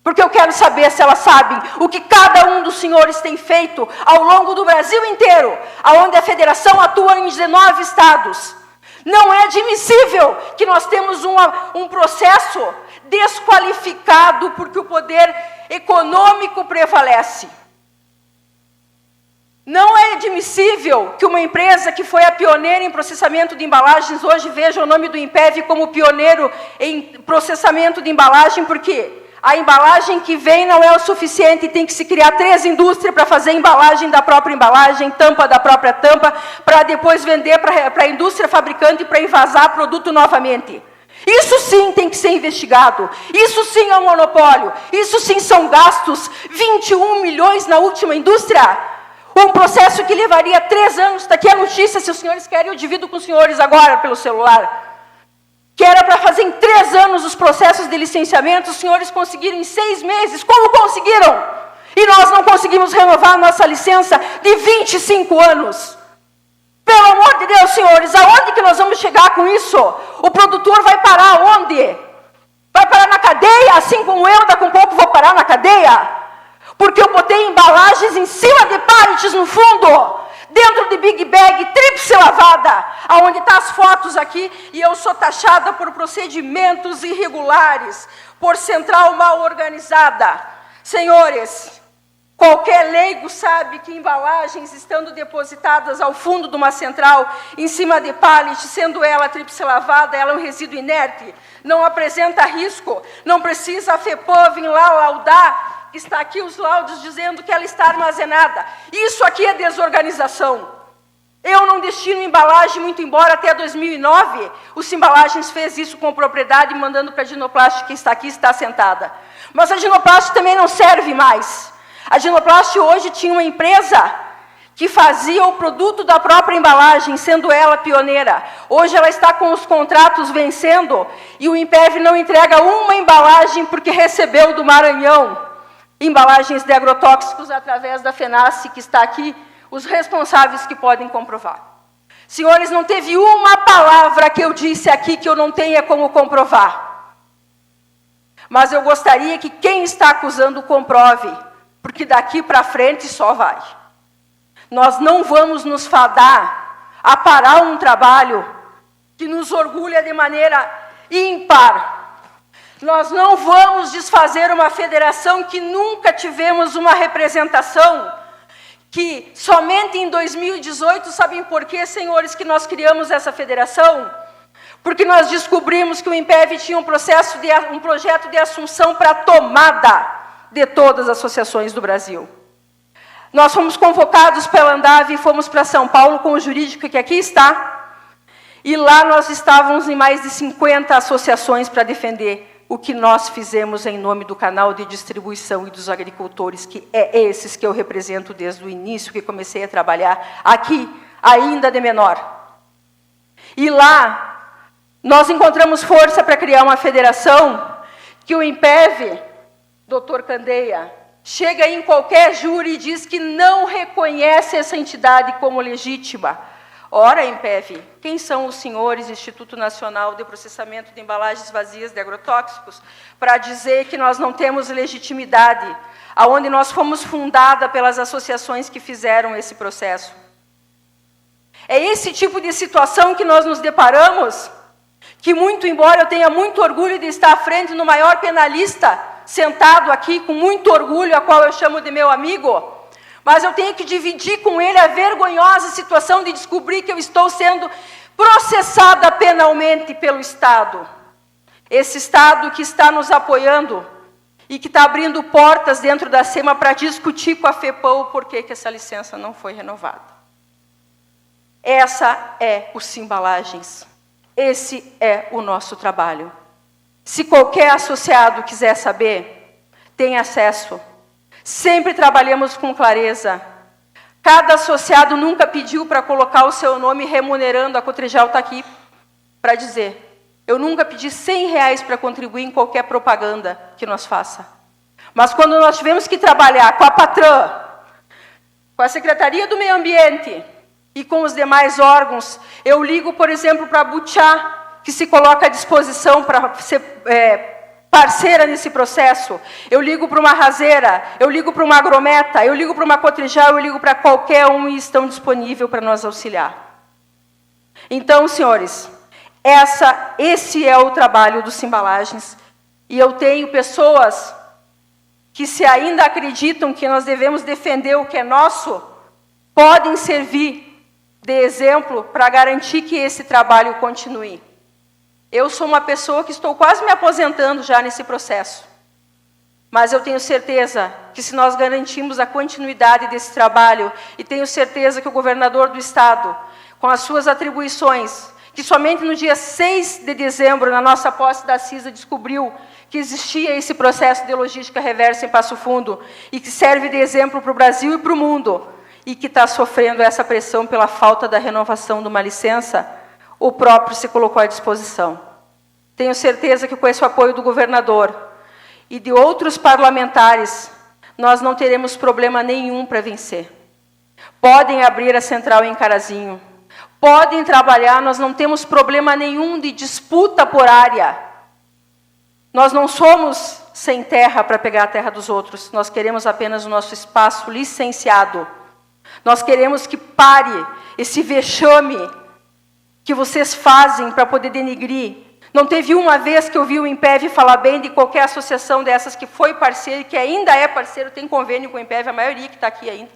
Porque eu quero saber se elas sabem o que cada um dos senhores tem feito ao longo do Brasil inteiro, aonde a federação atua em 19 estados. Não é admissível que nós temos um processo desqualificado porque o poder econômico prevalece. Não é admissível que uma empresa que foi a pioneira em processamento de embalagens hoje veja o nome do Impev como pioneiro em processamento de embalagem, porque a embalagem que vem não é o suficiente, tem que se criar 3 indústrias para fazer embalagem da própria embalagem, tampa da própria tampa, para depois vender para a indústria fabricante para envasar produto novamente. Isso sim tem que ser investigado, isso sim é um monopólio, isso sim são gastos, 21 milhões na última indústria, um processo que levaria 3 anos, está aqui a notícia, se os senhores querem eu divido com os senhores agora pelo celular, que era para fazer em 3 anos os processos de licenciamento, os senhores conseguiram em 6 meses, como conseguiram? E nós não conseguimos renovar a nossa licença de 25 anos. Pelo amor de Deus, senhores, aonde que nós vamos chegar com isso? O produtor vai parar onde? Vai parar na cadeia, assim como eu, daqui a um pouco vou parar na cadeia? Porque eu botei embalagens em cima de pallets no fundo, dentro de Big Bag, tríplice lavada, aonde estão as fotos aqui, e eu sou taxada por procedimentos irregulares, por central mal organizada. Senhores, qualquer leigo sabe que embalagens estando depositadas ao fundo de uma central, em cima de pallet, sendo ela tríplice lavada, ela é um resíduo inerte, não apresenta risco, não precisa a FEPAM vir lá laudar, está aqui os laudos dizendo que ela está armazenada. Isso aqui é desorganização. Eu não destino embalagem, muito embora até 2009, o Simbalagens fez isso com propriedade, mandando para a Ginoplast, que está aqui, está sentada. Mas a Ginoplast também não serve mais. A Ginoplast hoje tinha uma empresa que fazia o produto da própria embalagem, sendo ela pioneira. Hoje ela está com os contratos vencendo e o Impev não entrega uma embalagem porque recebeu do Maranhão embalagens de agrotóxicos através da FENASSE, que está aqui, os responsáveis que podem comprovar. Senhores, não teve uma palavra que eu disse aqui que eu não tenha como comprovar. Mas eu gostaria que quem está acusando comprove, porque daqui para frente só vai. Nós não vamos nos fadar a parar um trabalho que nos orgulha de maneira ímpar. Nós não vamos desfazer uma federação que nunca tivemos uma representação, que somente em 2018, sabem por quê, senhores, que nós criamos essa federação? Porque nós descobrimos que o Impev tinha um projeto de assunção para a tomada de todas as associações do Brasil. Nós fomos convocados pela Andave e fomos para São Paulo com o jurídico que aqui está, e lá nós estávamos em mais de 50 associações para defender o que nós fizemos em nome do canal de distribuição e dos agricultores, que é esses que eu represento desde o início, que comecei a trabalhar aqui, ainda de menor. E lá, nós encontramos força para criar uma federação que o Impev, doutor Candeia, chega em qualquer júri e diz que não reconhece essa entidade como legítima. Ora, Impev, quem são os senhores, Instituto Nacional de Processamento de Embalagens Vazias de Agrotóxicos, para dizer que nós não temos legitimidade, aonde nós fomos fundada pelas associações que fizeram esse processo? É esse tipo de situação que nós nos deparamos, que muito embora eu tenha muito orgulho de estar à frente no maior penalista, sentado aqui com muito orgulho, a qual eu chamo de meu amigo, mas eu tenho que dividir com ele a vergonhosa situação de descobrir que eu estou sendo processada penalmente pelo Estado. Esse Estado que está nos apoiando e que está abrindo portas dentro da SEMA para discutir com a FEPAM o porquê que essa licença não foi renovada. Essa é o Simbalagens. Esse é o nosso trabalho. Se qualquer associado quiser saber, tem acesso. Sempre trabalhamos com clareza. Cada associado nunca pediu para colocar o seu nome remunerando, a Cotrijal está aqui para dizer. Eu nunca pedi R$100 para contribuir em qualquer propaganda que nós faça. Mas quando nós tivemos que trabalhar com a Patran, com a Secretaria do Meio Ambiente e com os demais órgãos, eu ligo, por exemplo, para a Butiá, que se coloca à disposição para parceira nesse processo. Eu ligo para uma Razeira, eu ligo para uma Agrometa, eu ligo para uma Cotrijal, eu ligo para qualquer um e estão disponíveis para nos auxiliar. Então, senhores, esse é o trabalho dos Simbalagens. E eu tenho pessoas que, se ainda acreditam que nós devemos defender o que é nosso, podem servir de exemplo para garantir que esse trabalho continue. Eu sou uma pessoa que estou quase me aposentando já nesse processo. Mas eu tenho certeza que, se nós garantirmos a continuidade desse trabalho, e tenho certeza que o governador do Estado, com as suas atribuições, que somente no dia 6 de dezembro, na nossa posse da CISA, descobriu que existia esse processo de logística reversa em Passo Fundo, e que serve de exemplo para o Brasil e para o mundo, e que está sofrendo essa pressão pela falta da renovação de uma licença, o próprio se colocou à disposição. Tenho certeza que, com esse apoio do governador e de outros parlamentares, nós não teremos problema nenhum para vencer. Podem abrir a central em Carazinho, podem trabalhar, nós não temos problema nenhum de disputa por área. Nós não somos sem terra para pegar a terra dos outros, nós queremos apenas o nosso espaço licenciado. Nós queremos que pare esse vexame que vocês fazem para poder denigrir. Não teve uma vez que eu vi o INPEV falar bem de qualquer associação dessas que foi parceiro e que ainda é parceiro, tem convênio com o INPEV, a maioria que está aqui ainda.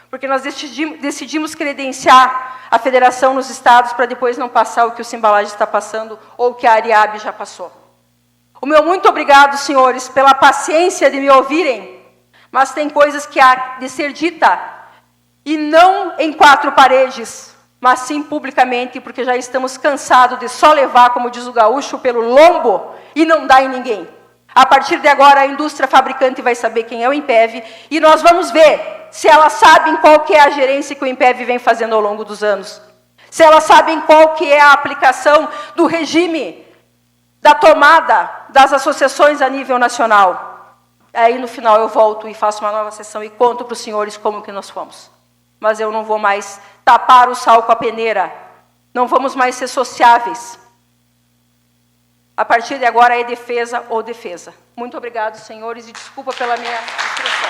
Porque nós decidimos credenciar a federação nos estados para depois não passar o que o Simbalagens está passando ou o que a Ariab já passou. O meu muito obrigado, senhores, pela paciência de me ouvirem, mas tem coisas que há de ser dita, e não em quatro paredes, mas sim publicamente, porque já estamos cansados de só levar, como diz o gaúcho, pelo lombo e não dar em ninguém. A partir de agora, a indústria fabricante vai saber quem é o INPEV e nós vamos ver se elas sabem qual que é a gerência que o INPEV vem fazendo ao longo dos anos. Se elas sabem qual que é a aplicação do regime da tomada das associações a nível nacional. Aí, no final, eu volto e faço uma nova sessão e conto para os senhores como que nós fomos. Mas eu não vou mais tapar o sal com a peneira. Não vamos mais ser sociáveis. A partir de agora é defesa ou defesa. Muito obrigado, senhores, e desculpa pela minha expressão.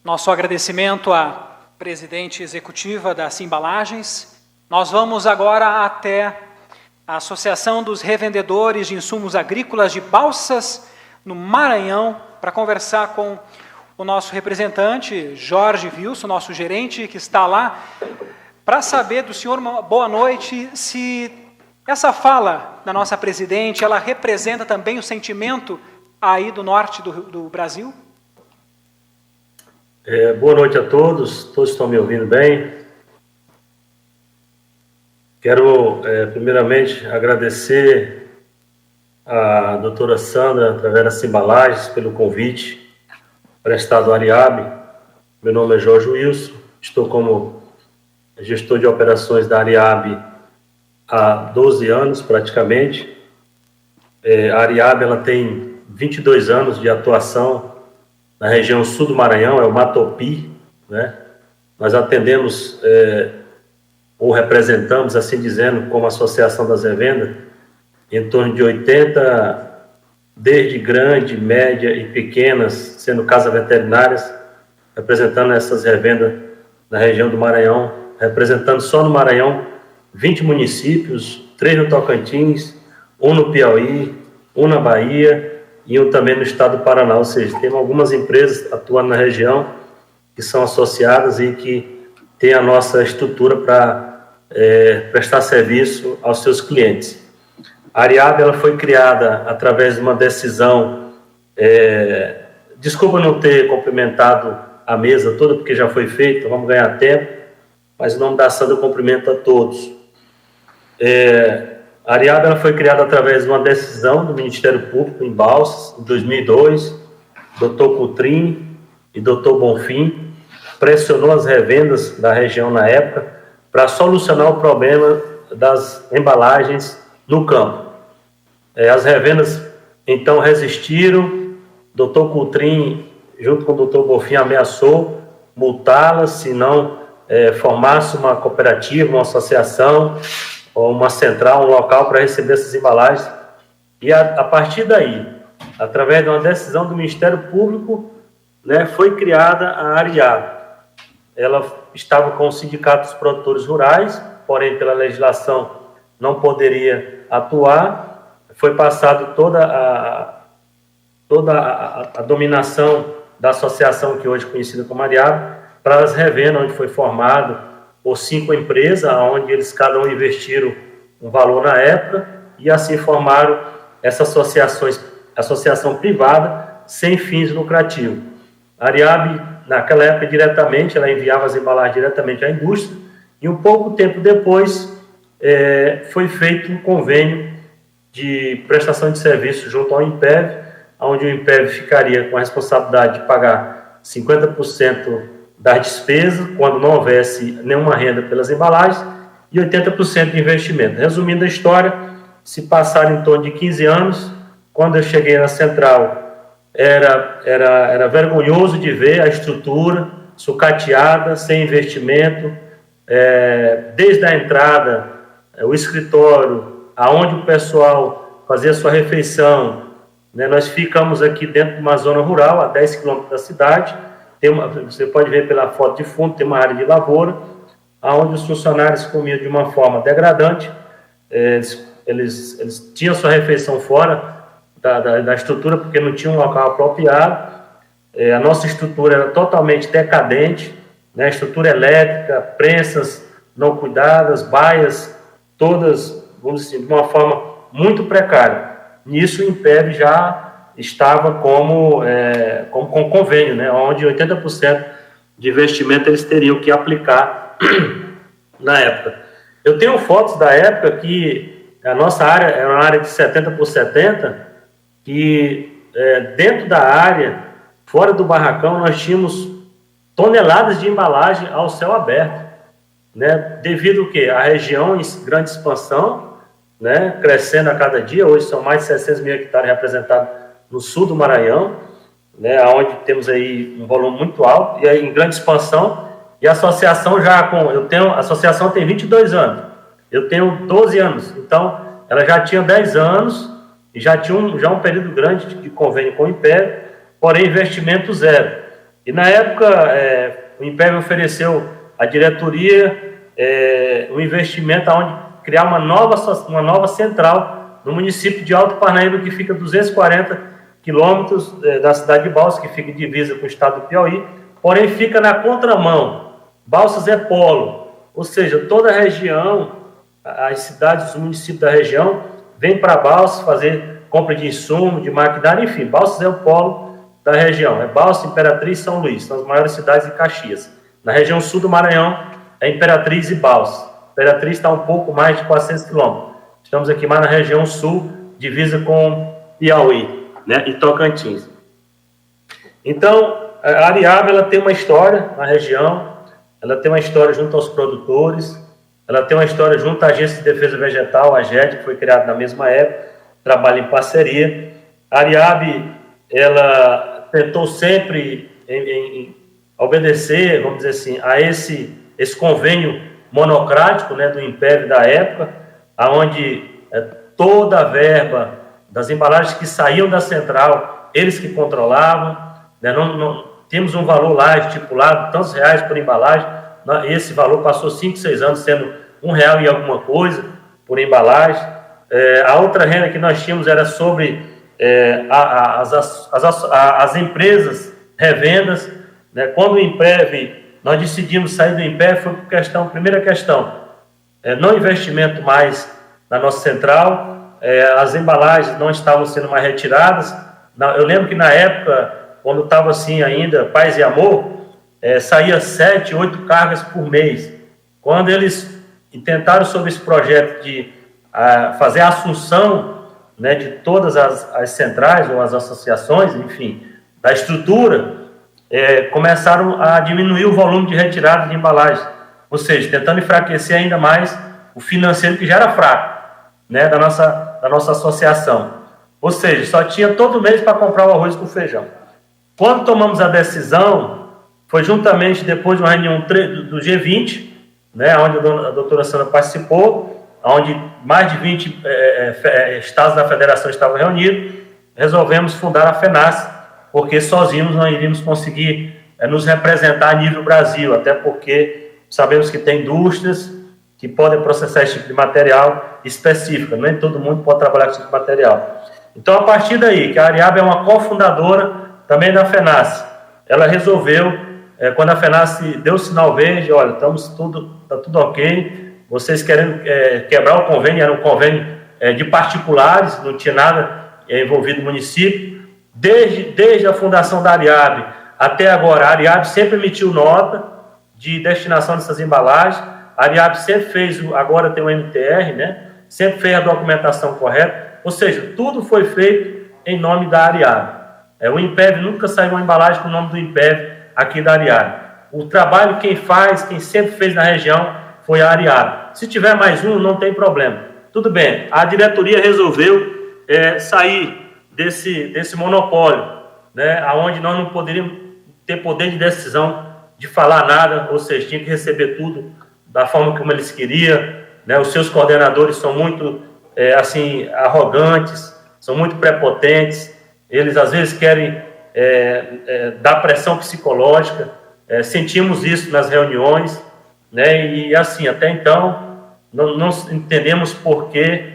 Nosso agradecimento à presidente executiva da Simbalagens. Nós vamos agora até a Associação dos Revendedores de Insumos Agrícolas de Balsas, no Maranhão, para conversar com o nosso representante, Jorge Wilson, nosso gerente, que está lá, para saber do senhor, boa noite, se essa fala da nossa presidente, ela representa também o sentimento aí do norte do Brasil? Boa noite a todos estão me ouvindo bem. Quero, primeiramente, agradecer à doutora Sandra, através da Simbalagens, pelo convite prestado à Ariab. Meu nome é Jorge Wilson, estou como gestor de operações da Ariab há 12 anos, praticamente. A Ariab ela tem 22 anos de atuação na região sul do Maranhão, é o Matopi, né? Nós atendemos, ou representamos, assim dizendo, como Associação das Revendas, em torno de 80, desde grande, média e pequenas, sendo casas veterinárias, representando essas revendas na região do Maranhão, representando só no Maranhão 20 municípios, 3 no Tocantins, 1 no Piauí, 1 na Bahia, e um também no estado do Paraná, ou seja, tem algumas empresas atuando na região que são associadas e que têm a nossa estrutura para prestar serviço aos seus clientes. A Ariab ela foi criada através de uma decisão, desculpa não ter cumprimentado a mesa toda, porque já foi feito, vamos ganhar tempo, mas em nome da Sandra eu cumprimento a todos. A Ariab ela foi criada através de uma decisão do Ministério Público em Balsas, em 2002. Dr. Coutrin e Dr. Bonfim pressionou as revendas da região na época para solucionar o problema das embalagens no campo. As revendas, então, resistiram. Dr. Coutrin, junto com o Dr. Bonfim, ameaçou multá-las se não formasse uma cooperativa, uma associação, ou uma central, um local para receber essas embalagens. E a partir daí, através de uma decisão do Ministério Público, né, foi criada a ARIAB. Ela estava com o Sindicato dos Produtores Rurais, porém, pela legislação, não poderia atuar. Foi passado toda a dominação da associação, que hoje é conhecida como ARIAB, para as revendas, onde foi formado por 5 empresas, onde eles cada um investiram um valor na época, e assim formaram essa associação privada sem fins lucrativos. A ARIAB, naquela época, diretamente, ela enviava as embalagens diretamente à indústria, e um pouco tempo depois foi feito um convênio de prestação de serviço junto ao IMPEV, onde o IMPEV ficaria com a responsabilidade de pagar 50% das despesas, quando não houvesse nenhuma renda pelas embalagens, e 80% de investimento. Resumindo a história, se passaram em torno de 15 anos. Quando eu cheguei na central, era vergonhoso de ver a estrutura sucateada, sem investimento, desde a entrada, o escritório, aonde o pessoal fazia sua refeição, né? Nós ficamos aqui dentro de uma zona rural, a 10 quilômetros da cidade. Você pode ver pela foto de fundo, tem uma área de lavoura, onde os funcionários comiam de uma forma degradante. Eles tinham sua refeição fora da estrutura, porque não tinha um local apropriado. A nossa estrutura era totalmente decadente, né? Estrutura elétrica, prensas não cuidadas, baias, todas, vamos dizer, de uma forma muito precária. Nisso o IMPEV já estava como convênio, né? Onde 80% de investimento eles teriam que aplicar na época. Eu tenho fotos da época que a nossa área era uma área de 70 por 70, que dentro da área, fora do barracão, nós tínhamos toneladas de embalagem ao céu aberto, né? Devido ao quê? A região em grande expansão, né? Crescendo a cada dia. Hoje são mais de 600 mil hectares representados no sul do Maranhão, né? Onde temos aí um volume muito alto, e aí em grande expansão. E a associação a associação tem 22 anos, eu tenho 12 anos, então ela já tinha 10 anos, e já tinha um período grande de convênio com o IMPEV, porém investimento zero. E na época, o IMPEV ofereceu à diretoria um investimento onde criar uma nova central no município de Alto Parnaíba, que fica a 240 quilômetros da cidade de Balsas, que fica em divisa com o estado do Piauí, porém fica na contramão. Balsas é polo, ou seja, toda a região, as cidades, os municípios da região, vêm para Balsas fazer compra de insumo, de maquinário, enfim, Balsas é o polo da região. É Balsas, Imperatriz e São Luís, são as maiores cidades de Caxias. Na região sul do Maranhão, é Imperatriz e Balsas. Imperatriz está um pouco mais de 400 quilômetros. Estamos aqui mais na região sul, divisa com Piauí, né, e Tocantins. Então, a ARIAB, ela tem uma história na região, ela tem uma história junto aos produtores, ela tem uma história junto à Agência de Defesa Vegetal, a AGED, que foi criada na mesma época, trabalha em parceria. A ARIAB, ela tentou sempre obedecer, vamos dizer assim, a esse convênio monocrático, né, do IMPEV da época, onde toda a verba das embalagens que saíam da central, eles que controlavam, né, temos um valor lá estipulado, tantos reais por embalagem, esse valor passou 5, 6 anos sendo R$1 e alguma coisa por embalagem. A outra renda que nós tínhamos era sobre as empresas revendas, né? Quando o IMPEV, nós decidimos sair do IMPEV, foi por primeira questão, não investimento mais na nossa central, as embalagens não estavam sendo mais retiradas. Eu lembro que na época, quando estava assim ainda, Paz e Amor, saía 7, 8 cargas por mês. Quando eles tentaram sobre esse projeto de fazer a assunção, né, de todas as centrais ou as associações, enfim, da estrutura, começaram a diminuir o volume de retirada de embalagem, ou seja, tentando enfraquecer ainda mais o financeiro que já era fraco, né, da nossa associação. Ou seja, só tinha todo mês para comprar o arroz com feijão. Quando tomamos a decisão, foi juntamente depois de uma reunião do G20, né, onde a doutora Sandra participou, onde mais de 20 estados da federação estavam reunidos, resolvemos fundar a FENASSE, porque sozinhos não iríamos conseguir nos representar a nível Brasil, até porque sabemos que tem indústrias que podem processar esse tipo de material específico, nem todo mundo pode trabalhar com esse tipo de material. Então, a partir daí, que a Ariab é uma cofundadora também da FENASSE, ela resolveu, quando a FENASSE deu o sinal verde, olha, está tudo ok, vocês querendo quebrar o convênio, era um convênio de particulares, não tinha nada envolvido no município, desde a fundação da Ariab até agora, a Ariab sempre emitiu nota de destinação dessas embalagens, a Ariab sempre fez, agora tem o MTR, né? Sempre fez a documentação correta, ou seja, tudo foi feito em nome da Ariab. O INPEV nunca saiu uma embalagem com o nome do INPEV aqui da Ariab. O trabalho quem sempre fez na região foi a Ariab. Se tiver mais um, não tem problema. Tudo bem, a diretoria resolveu sair desse monopólio, né? Onde nós não poderíamos ter poder de decisão de falar nada, ou seja, tinha que receber tudo da forma como eles queriam, né? Os seus coordenadores são muito, arrogantes, são muito prepotentes, eles às vezes querem dar pressão psicológica, sentimos isso nas reuniões, né? E assim, até então, não entendemos por quê.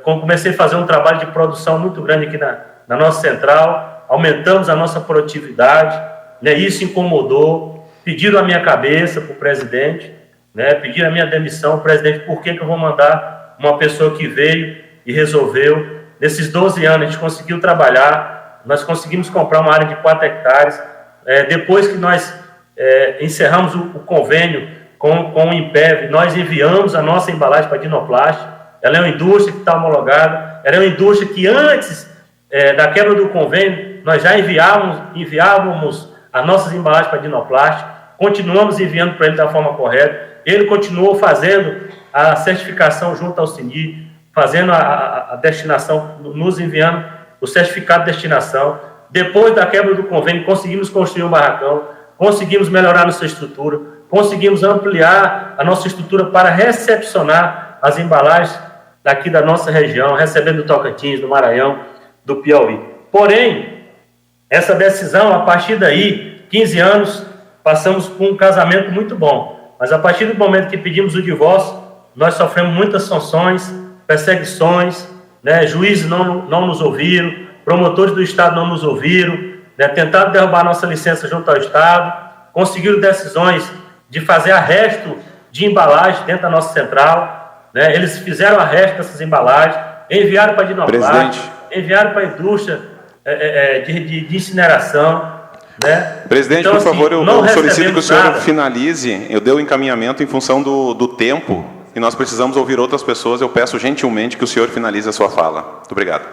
Comecei a fazer um trabalho de produção muito grande aqui na nossa central, aumentamos a nossa produtividade, né? Isso incomodou, pediram a minha cabeça para o presidente, né? Pediram a minha demissão, presidente, por que eu vou mandar uma pessoa que veio e resolveu? Nesses 12 anos a gente conseguiu trabalhar, nós conseguimos comprar uma área de 4 hectares, depois que nós encerramos o convênio com o INPEV, nós enviamos a nossa embalagem para a Dinoplast. Ela é uma indústria que está homologada, ela é uma indústria que antes da quebra do convênio, nós já enviávamos as nossas embalagens para a Dinoplast, continuamos enviando para ele da forma correta, ele continuou fazendo a certificação junto ao CINI, fazendo a destinação, nos enviando o certificado de destinação. Depois da quebra do convênio, conseguimos construir um barracão, conseguimos melhorar nossa estrutura, conseguimos ampliar a nossa estrutura para recepcionar as embalagens daqui da nossa região, recebendo do Tocantins, do Maranhão, do Piauí. Porém, essa decisão, a partir daí, 15 anos, passamos por um casamento muito bom. Mas a partir do momento que pedimos o divórcio, nós sofremos muitas sanções, perseguições, né? Juízes não nos ouviram, promotores do Estado não nos ouviram, né? Tentaram derrubar nossa licença junto ao Estado, conseguiram decisões de fazer arresto de embalagem dentro da nossa central, né? Eles fizeram arresto dessas embalagens, enviaram para a Dinoplast, enviaram para a indústria de incineração, né? Presidente, então, por favor, eu solicito que o senhor nada. finalize. Eu dei o encaminhamento em função do tempo e nós precisamos ouvir outras pessoas. Eu peço gentilmente que o senhor finalize a sua fala. Muito obrigado.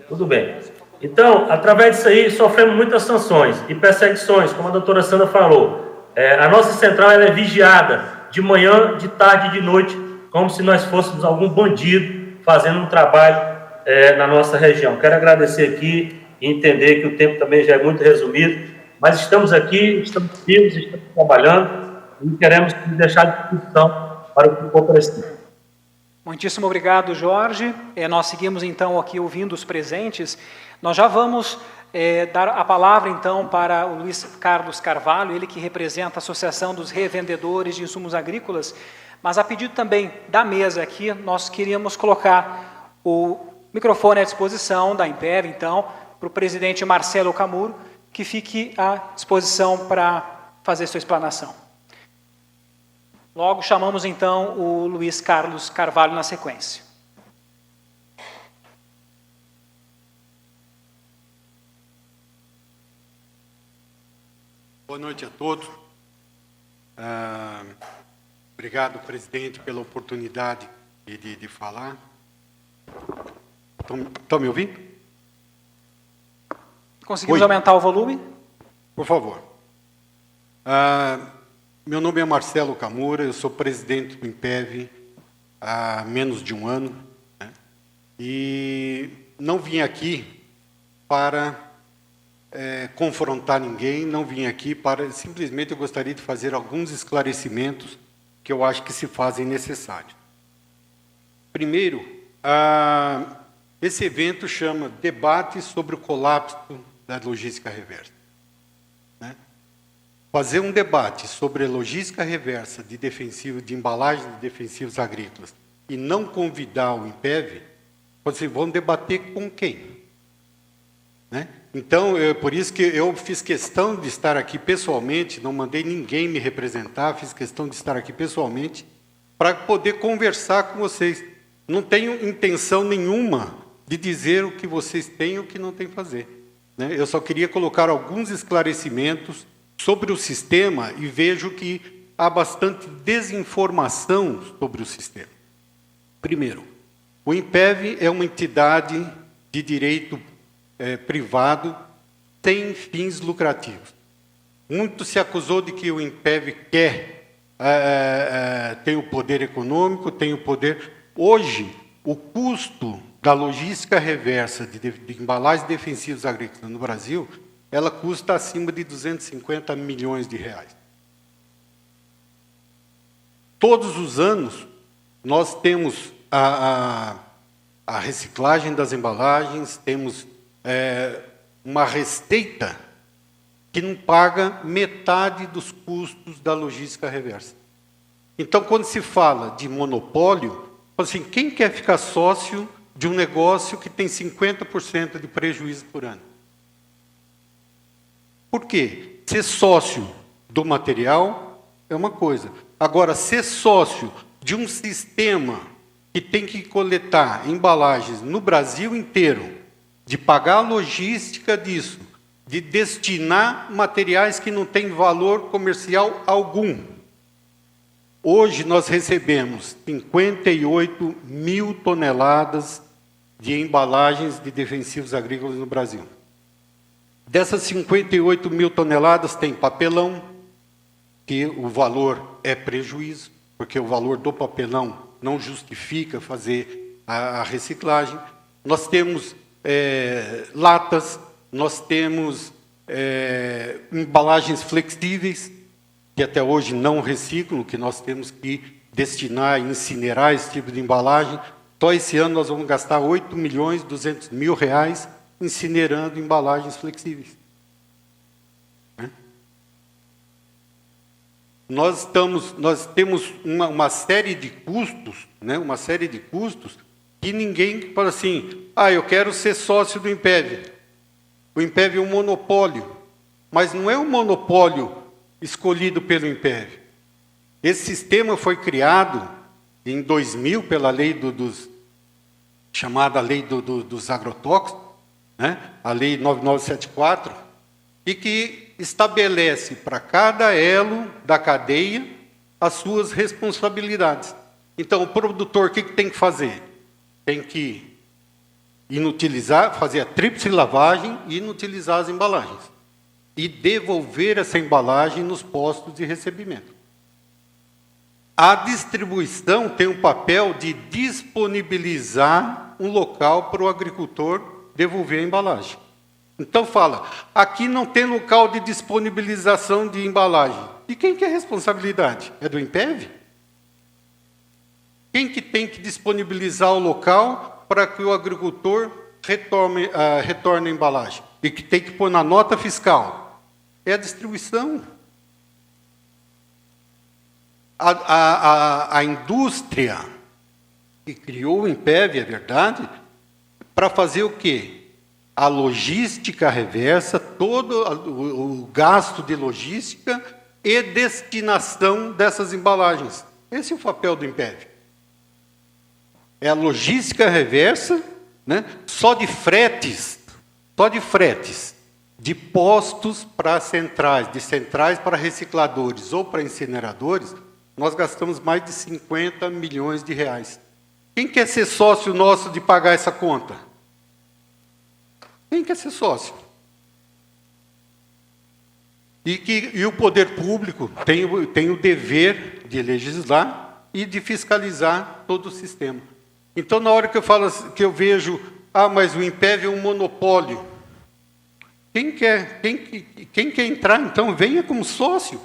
Tudo bem. Então, através disso aí, sofremos muitas sanções e perseguições, como a doutora Sandra falou. A nossa central ela é vigiada de manhã, de tarde e de noite, como se nós fôssemos algum bandido fazendo um trabalho na nossa região. Quero agradecer aqui e entender que o tempo também já é muito resumido, mas estamos aqui, estamos firmes, estamos trabalhando e queremos deixar à disposição para o que for preciso. Muitíssimo obrigado, Jorge. Nós seguimos, então, aqui ouvindo os presentes. Nós já vamos dar a palavra, então, para o Luiz Carlos Carvalho, ele que representa a Associação dos Revendedores de Insumos Agrícolas, mas a pedido também da mesa aqui, nós queríamos colocar o microfone à disposição da INPEV, então, para o presidente Marcelo Camuro, que fique à disposição para fazer sua explanação. Logo chamamos, então, o Luiz Carlos Carvalho na sequência. Boa noite a todos. Obrigado, presidente, pela oportunidade de falar. Estão me ouvindo? Conseguimos aumentar o volume? Por favor. Meu nome é Marcelo Camura, eu sou presidente do INPEV há menos de um ano, né? E não vim aqui para confrontar ninguém, não vim aqui para... Simplesmente eu gostaria de fazer alguns esclarecimentos que eu acho que se fazem necessários. Primeiro, esse evento chama Debate sobre o Colapso da Logística Reversa. Né? Fazer um debate sobre a logística reversa de embalagens de defensivos agrícolas e não convidar o INPEV, vocês vão debater com quem? Né? Então, por isso que eu fiz questão de estar aqui pessoalmente, não mandei ninguém me representar, fiz questão de estar aqui pessoalmente para poder conversar com vocês. Não tenho intenção nenhuma de dizer o que vocês têm e o que não têm que fazer. Né? Eu só queria colocar alguns esclarecimentos sobre o sistema e vejo que há bastante desinformação sobre o sistema. Primeiro, o INPEV é uma entidade de direito privado sem fins lucrativos. Muito se acusou de que o INPEV tem o poder econômico, tem o poder... Hoje, o custo da logística reversa de embalagens defensivas agrícolas no Brasil, ela custa acima de 250 milhões de reais. Todos os anos, nós temos a reciclagem das embalagens, temos uma receita que não paga metade dos custos da logística reversa. Então, quando se fala de monopólio, assim, quem quer ficar sócio de um negócio que tem 50% de prejuízo por ano? Por quê? Ser sócio do material é uma coisa. Agora, ser sócio de um sistema que tem que coletar embalagens no Brasil inteiro, de pagar a logística disso, de destinar materiais que não têm valor comercial algum. Hoje nós recebemos 58 mil toneladas de embalagens de defensivos agrícolas no Brasil. Dessas 58 mil toneladas tem papelão, que o valor é prejuízo, porque o valor do papelão não justifica fazer a reciclagem. Nós temos latas, nós temos embalagens flexíveis, que até hoje não reciclam, que nós temos que destinar, incinerar esse tipo de embalagem. Só esse ano nós vamos gastar R$ 8.200.000 incinerando embalagens flexíveis. Nós temos uma série de custos, né, uma série de custos que ninguém fala assim, eu quero ser sócio do INPEV. O INPEV é um monopólio, mas não é um monopólio escolhido pelo INPEV. Esse sistema foi criado em 2000 pela lei chamada Lei dos Agrotóxicos, né, a Lei 9974, e que estabelece para cada elo da cadeia as suas responsabilidades. Então, o produtor, o que tem que fazer? Tem que inutilizar, fazer a tríplice lavagem e inutilizar as embalagens. E devolver essa embalagem nos postos de recebimento. A distribuição tem o papel de disponibilizar um local para o agricultor devolver a embalagem. Então fala, aqui não tem local de disponibilização de embalagem. De quem que é a responsabilidade? É do INPEV? Quem que tem que disponibilizar o local para que o agricultor retorne a embalagem? E que tem que pôr na nota fiscal? É a distribuição. A indústria que criou o INPEV, é verdade, para fazer o quê? A logística reversa, todo o gasto de logística e destinação dessas embalagens. Esse é o papel do INPEV. É a logística reversa, né, só de fretes, de postos para centrais, de centrais para recicladores ou para incineradores, nós gastamos mais de 50 milhões de reais. Quem quer ser sócio nosso de pagar essa conta? Quem quer ser sócio? E o poder público tem o dever de legislar e de fiscalizar todo o sistema. Então, na hora que eu falo, que eu vejo, mas o Impev é um monopólio. Quem quer entrar, então, venha como sócio.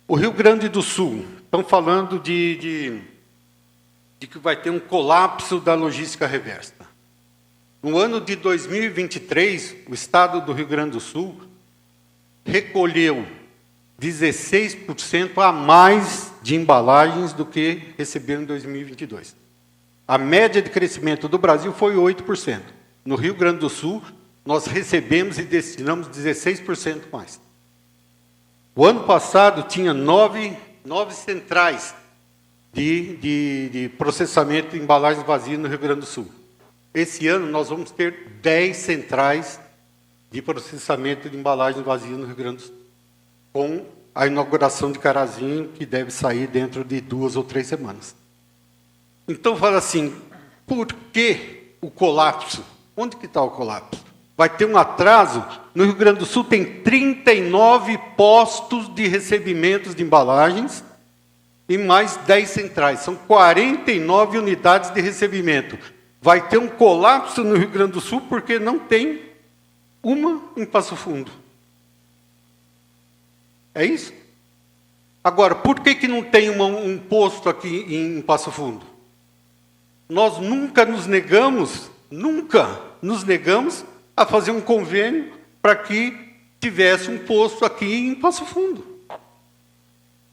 O Rio Grande do Sul, estão falando de que vai ter um colapso da logística reversa. No ano de 2023, o estado do Rio Grande do Sul recolheu 16% a mais de embalagens do que recebeu em 2022. A média de crescimento do Brasil foi 8%. No Rio Grande do Sul, nós recebemos e destinamos 16% mais. O ano passado tinha 9 centrais de processamento de embalagens vazias no Rio Grande do Sul. Esse ano nós vamos ter 10 centrais de processamento de embalagens vazias no Rio Grande do Sul, com a inauguração de Carazinho, que deve sair dentro de 2 ou 3 semanas. Então, fala assim, por que o colapso? Onde que está o colapso? Vai ter um atraso. No Rio Grande do Sul tem 39 postos de recebimentos de embalagens e mais 10 centrais. São 49 unidades de recebimento. Vai ter um colapso no Rio Grande do Sul porque não tem uma em Passo Fundo. É isso? Agora, por que não tem um posto aqui em Passo Fundo? Nós nunca nos negamos a fazer um convênio para que tivesse um posto aqui em Passo Fundo.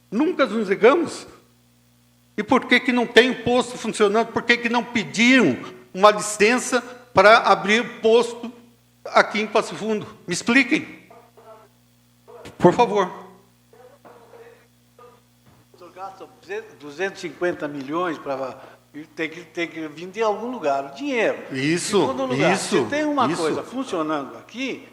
Nunca nos negamos. E por que não tem um posto funcionando? Por que não pediram uma licença para abrir posto aqui em Passo Fundo? Me expliquem. Por favor. O senhor gasta 250 milhões para... Tem que vir de algum lugar, o dinheiro. Isso, Segundo lugar, isso. se tem uma coisa funcionando aqui,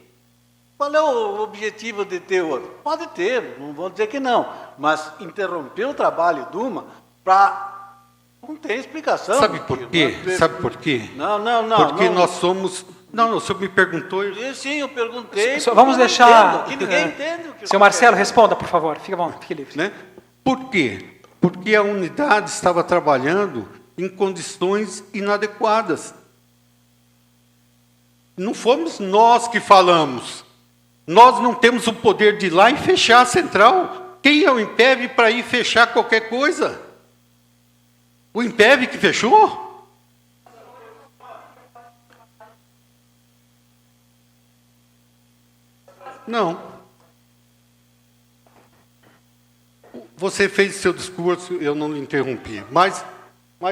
qual é o objetivo de ter outro? Pode ter, não vou dizer que não, mas interromper o trabalho de uma para... Não tem explicação. Sabe por quê? Sabe por quê? Não. Porque nós somos... Não, o senhor me perguntou... Sim, eu perguntei. Vamos deixar... Que ninguém entende o que... Senhor Marcelo, responda, por favor. Fique bom, fique livre. Né? Por quê? Porque a unidade estava trabalhando em condições inadequadas. Não fomos nós que falamos. Nós não temos o poder de ir lá e fechar a central. Quem é o Impev para ir fechar qualquer coisa? O Impev que fechou? Não. Você fez seu discurso, eu não lhe interrompi, mas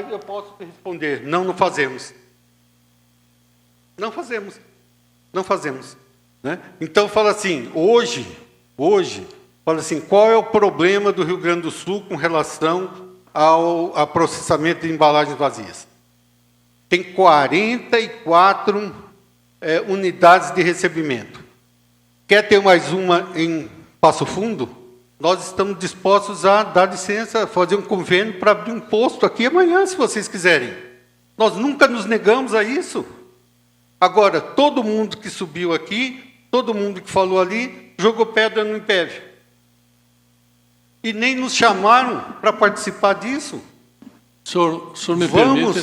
eu posso responder, não fazemos. Não fazemos. Né? Então, fala assim, hoje, fala assim, qual é o problema do Rio Grande do Sul com relação ao processamento de embalagens vazias? Tem 44 unidades de recebimento. Quer ter mais uma em Passo Fundo? Nós estamos dispostos a dar licença, fazer um convênio para abrir um posto aqui amanhã, se vocês quiserem. Nós nunca nos negamos a isso. Agora, todo mundo que subiu aqui, todo mundo que falou ali, jogou pedra no Impev. E nem nos chamaram para participar disso. O senhor me permite?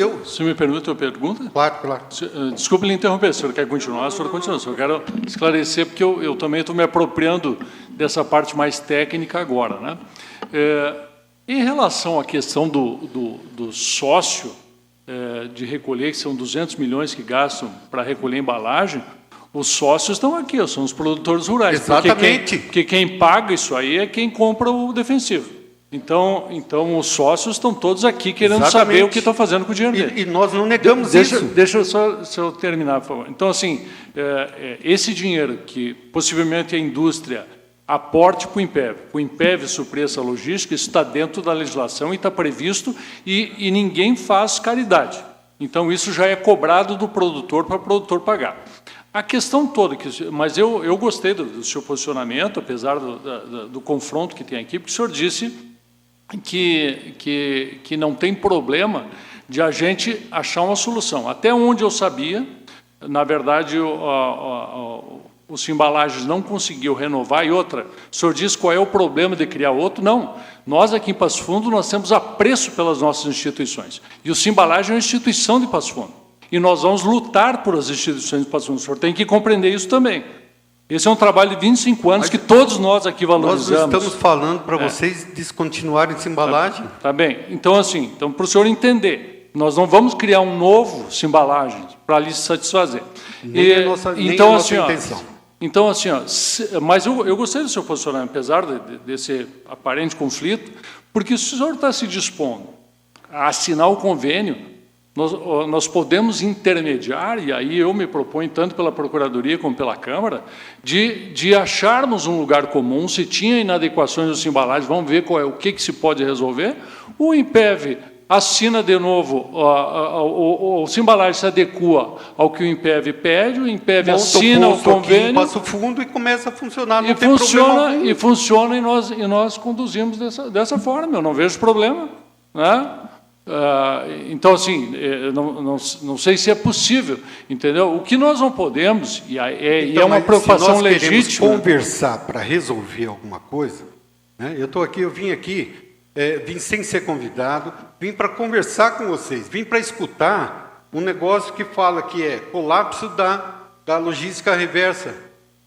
O senhor me permite uma pergunta? Claro. Desculpe lhe interromper, se o senhor quer continuar, o senhor continua. Eu quero esclarecer, porque eu também estou me apropriando dessa parte mais técnica agora. Né? Em relação à questão do sócio de recolher, que são 200 milhões que gastam para recolher embalagem, os sócios estão aqui, são os produtores rurais. Exatamente. Porque quem paga isso aí é quem compra o defensivo. Então os sócios estão todos aqui querendo saber o que estão fazendo com o dinheiro dele. E nós não negamos isso. Deixa eu terminar, por favor. Então, assim, esse dinheiro que possivelmente a indústria aporte para o Impev suprir essa logística, isso está dentro da legislação e está previsto, e ninguém faz caridade. Então, isso já é cobrado do produtor para o produtor pagar. A questão toda, mas eu gostei do seu posicionamento, apesar do confronto que tem aqui, porque o senhor disse que não tem problema de a gente achar uma solução. Até onde eu sabia, na verdade, o Simbalagens não conseguiu renovar, e outra, o senhor diz qual é o problema de criar outro? Não, nós aqui em Passo Fundo, nós temos apreço pelas nossas instituições, e o Simbalagens é uma instituição de Passo Fundo, e nós vamos lutar por as instituições de Passo Fundo, o senhor tem que compreender isso também. Esse é um trabalho de 25 anos que todos nós aqui valorizamos. Nós não estamos falando para vocês descontinuarem essa embalagem. Tá bem, então assim, então, para o senhor entender, nós não vamos criar um novo Simbalagens para lhe satisfazer. Nem a nossa intenção. Então, assim, mas eu gostei do seu posicionamento, apesar desse aparente conflito, porque se o senhor está se dispondo a assinar o convênio, nós podemos intermediar, e aí eu me proponho, tanto pela Procuradoria como pela Câmara, de acharmos um lugar comum, se tinha inadequações dos Simbalagens, vamos ver o que se pode resolver, o INPEV assina de novo, o Simbalagens se adequa ao que o INPEV pede, o INPEV assina o convênio... Passo Fundo e começa a funcionar, não tem funciona, e nós conduzimos dessa forma, eu não vejo problema, né? Então, assim, não sei se é possível, entendeu? O que nós não podemos, e é uma preocupação legítima... Se nós queremos conversar para resolver alguma coisa, né? Eu vim aqui, vim sem ser convidado, vim para conversar com vocês, vim para escutar um negócio que fala que é colapso da logística reversa,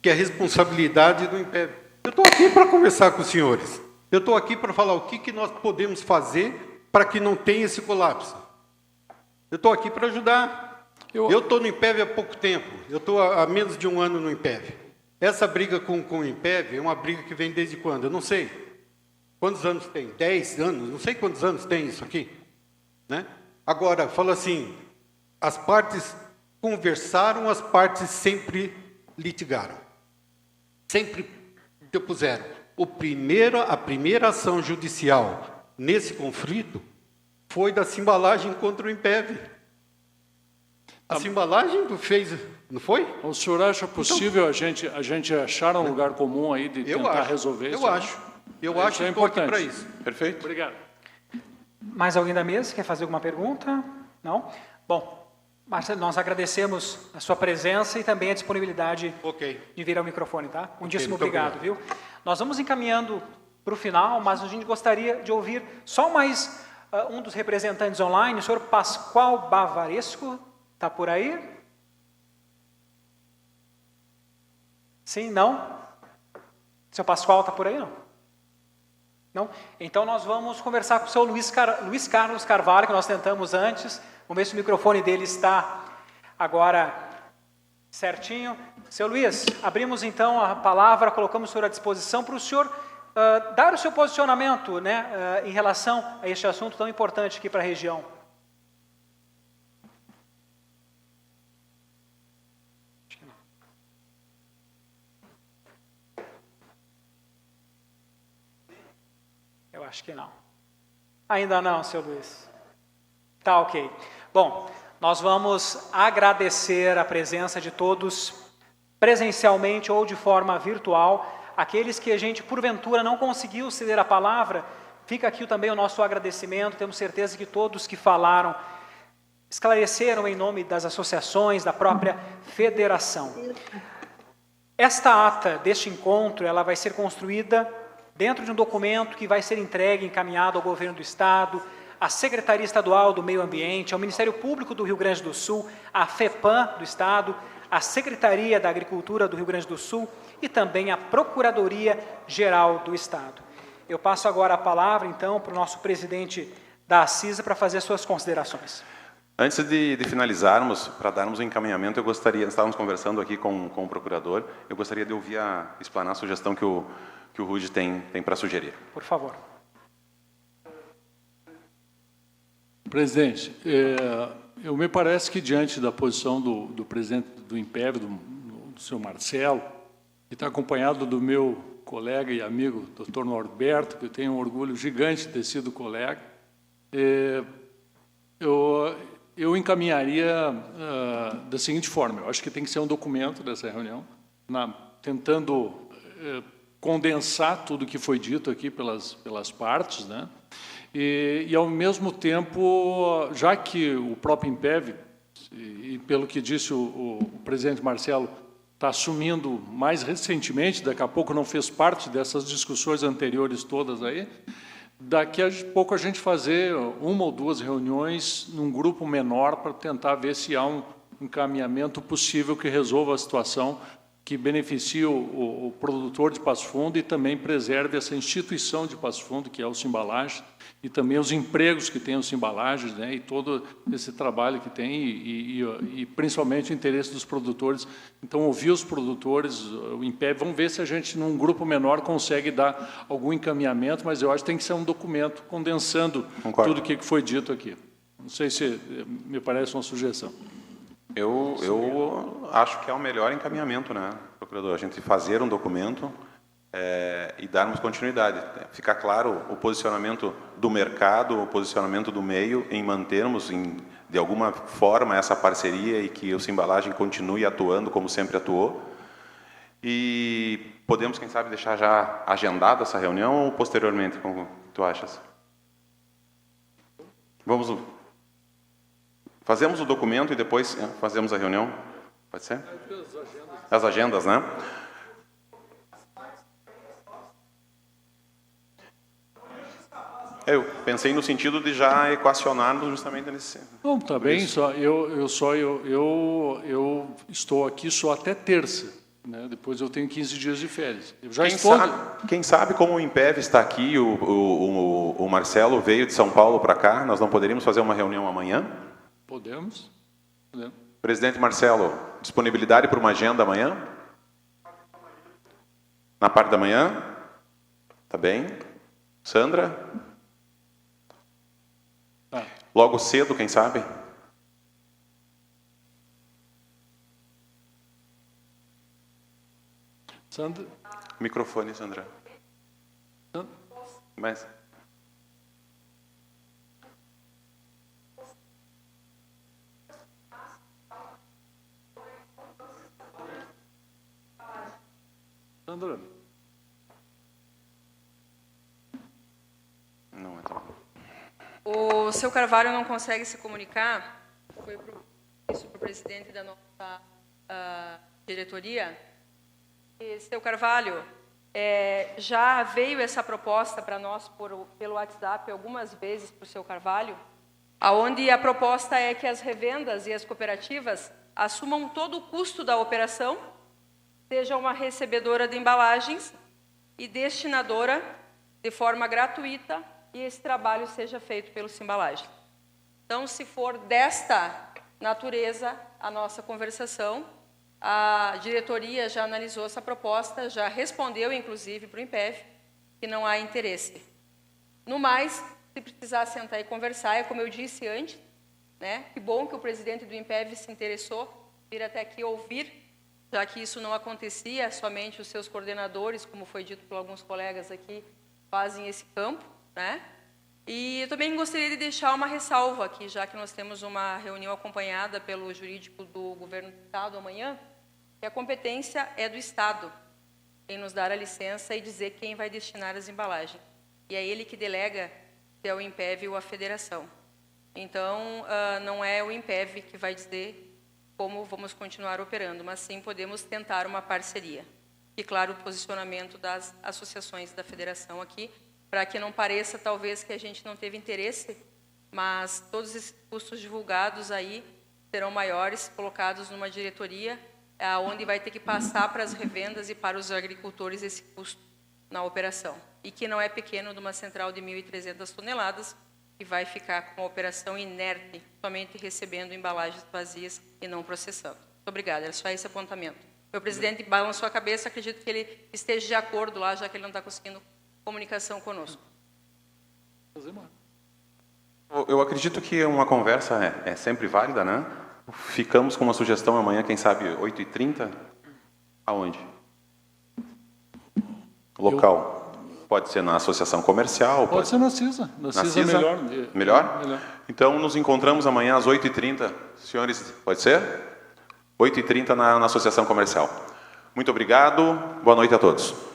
que é responsabilidade do INPEV. Eu estou aqui para conversar com os senhores, eu estou aqui para falar o que nós podemos fazer para que não tenha esse colapso. Eu estou aqui para ajudar. Eu estou no INPEV há pouco tempo, eu estou há menos de um ano no INPEV. Essa briga com o INPEV é uma briga que vem desde quando? Eu não sei. Quantos anos tem? 10 anos? Não sei quantos anos tem isso aqui. Né? Agora, fala assim, as partes conversaram, as partes sempre litigaram. Sempre depuseram. A primeira ação judicial nesse conflito foi da Simbalagem contra o INPEV. A Simbalagem fez, não foi? O senhor acha possível então, a gente achar um lugar comum aí de tentar resolver isso? Eu acho que estou aqui para isso. Perfeito. Obrigado. Mais alguém da mesa quer fazer alguma pergunta? Não? Bom, Marcelo, nós agradecemos a sua presença e também a disponibilidade de vir ao microfone, tá? Muitíssimo obrigado, viu? Nós vamos encaminhando para o final, mas a gente gostaria de ouvir só mais um dos representantes online, o senhor Pascoal Bavaresco, está por aí? Sim, não? O senhor Pascoal está por aí, não? Não? Então nós vamos conversar com o seu Luiz Carlos Carvalho, que nós tentamos antes, vamos ver se o microfone dele está agora certinho. Seu Luiz, abrimos então a palavra, colocamos o senhor à disposição para o senhor dar o seu posicionamento, né, em relação a este assunto tão importante aqui para a região. Acho que não. Eu acho que não. Ainda não, seu Luiz. Tá ok. Bom, nós vamos agradecer a presença de todos, presencialmente ou de forma virtual. Aqueles que a gente, porventura, não conseguiu ceder a palavra, fica aqui também o nosso agradecimento. Temos certeza que todos que falaram esclareceram em nome das associações, da própria federação. Esta ata deste encontro, ela vai ser construída dentro de um documento que vai ser entregue, encaminhado ao governo do Estado, à Secretaria Estadual do Meio Ambiente, ao Ministério Público do Rio Grande do Sul, à FEPAM do Estado, à Secretaria da Agricultura do Rio Grande do Sul e também à Procuradoria-Geral do Estado. Eu passo agora a palavra, então, para o nosso presidente da CISA para fazer suas considerações. Antes de finalizarmos, para darmos um encaminhamento, eu gostaria, estávamos conversando aqui com o procurador, eu gostaria de ouvir explanar a sugestão que o Rude tem para sugerir. Por favor. Presidente, eu me parece que diante da posição do presidente do INPEV, do senhor Marcelo, que está acompanhado do meu colega e amigo, doutor Norberto, que eu tenho um orgulho gigante de ter sido colega, eu encaminharia da seguinte forma: eu acho que tem que ser um documento dessa reunião, tentando condensar tudo que foi dito aqui pelas partes, né? E, ao mesmo tempo, já que o próprio INPEV, e pelo que disse o presidente Marcelo, está assumindo mais recentemente, daqui a pouco não fez parte dessas discussões anteriores todas aí, daqui a pouco a gente fazer 1 ou 2 reuniões num grupo menor para tentar ver se há um encaminhamento possível que resolva a situação, que beneficie o produtor de Passo Fundo e também preserve essa instituição de Passo Fundo, que é o Simbalagens, e também os empregos que tem o Simbalagens, né, e todo esse trabalho que tem, e principalmente o interesse dos produtores. Então, ouvir os produtores, o INPEV, vamos ver se a gente, num grupo menor, consegue dar algum encaminhamento, mas eu acho que tem que ser um documento condensando tudo o que foi dito aqui. Não sei se me parece uma sugestão. Eu acho que é o melhor encaminhamento, né, procurador? A gente fazer um documento e darmos continuidade. Ficar claro o posicionamento do mercado, o posicionamento do meio em mantermos, de alguma forma, essa parceria e que o Simbalagem continue atuando como sempre atuou. E podemos, quem sabe, deixar já agendada essa reunião ou posteriormente, como tu achas? Fazemos o documento e depois fazemos a reunião? Pode ser? As agendas, né? Eu pensei no sentido de já equacionarmos justamente nesse... Não, está bem, eu estou aqui só até terça, né? Depois eu tenho 15 dias de férias. Eu já Quem sabe como o INPEV está aqui, o Marcelo veio de São Paulo para cá, nós não poderíamos fazer uma reunião amanhã? Podemos. Presidente Marcelo, disponibilidade para uma agenda amanhã? Na parte da manhã? Tá bem. Sandra? Logo cedo, quem sabe? Sandra? Microfone, Sandra. Mas... Sandra? Não é tão... O seu Carvalho não consegue se comunicar, foi isso para o presidente da nossa diretoria. E, seu Carvalho, já veio essa proposta para nós pelo WhatsApp algumas vezes para o seu Carvalho, onde a proposta é que as revendas e as cooperativas assumam todo o custo da operação, seja uma recebedora de embalagens e destinadora de forma gratuita, e esse trabalho seja feito pelo Simbalagem. Então, se for desta natureza a nossa conversação, a diretoria já analisou essa proposta, já respondeu, inclusive, para o INPEV, que não há interesse. No mais, se precisar sentar e conversar, é como eu disse antes, né? Que bom que o presidente do INPEV se interessou, vir até aqui ouvir, já que isso não acontecia, somente os seus coordenadores, como foi dito por alguns colegas aqui, fazem esse campo, né? E eu também gostaria de deixar uma ressalva aqui, já que nós temos uma reunião acompanhada pelo jurídico do governo do Estado amanhã, que a competência é do Estado em nos dar a licença e dizer quem vai destinar as embalagens. E é ele que delega se é o INPEV ou a federação. Então, não é o INPEV que vai dizer como vamos continuar operando, mas sim podemos tentar uma parceria. E, claro, o posicionamento das associações da federação aqui, para que não pareça, talvez, que a gente não teve interesse, mas todos esses custos divulgados aí serão maiores, colocados numa diretoria, onde vai ter que passar para as revendas e para os agricultores esse custo na operação. E que não é pequeno, de uma central de 1.300 toneladas, que vai ficar com a operação inerte, somente recebendo embalagens vazias e não processando. Muito obrigada, era só esse apontamento. Meu presidente balançou a cabeça, acredito que ele esteja de acordo lá, já que ele não está conseguindo comunicação conosco. Eu acredito que uma conversa é sempre válida, né? Ficamos com uma sugestão amanhã, quem sabe, 8h30? Aonde? Local. Pode ser na associação comercial? Pode ser na CISA. Na CISA é melhor. Melhor? Então, nos encontramos amanhã às 8h30. Senhores, pode ser? 8h30 na associação comercial. Muito obrigado. Boa noite a todos.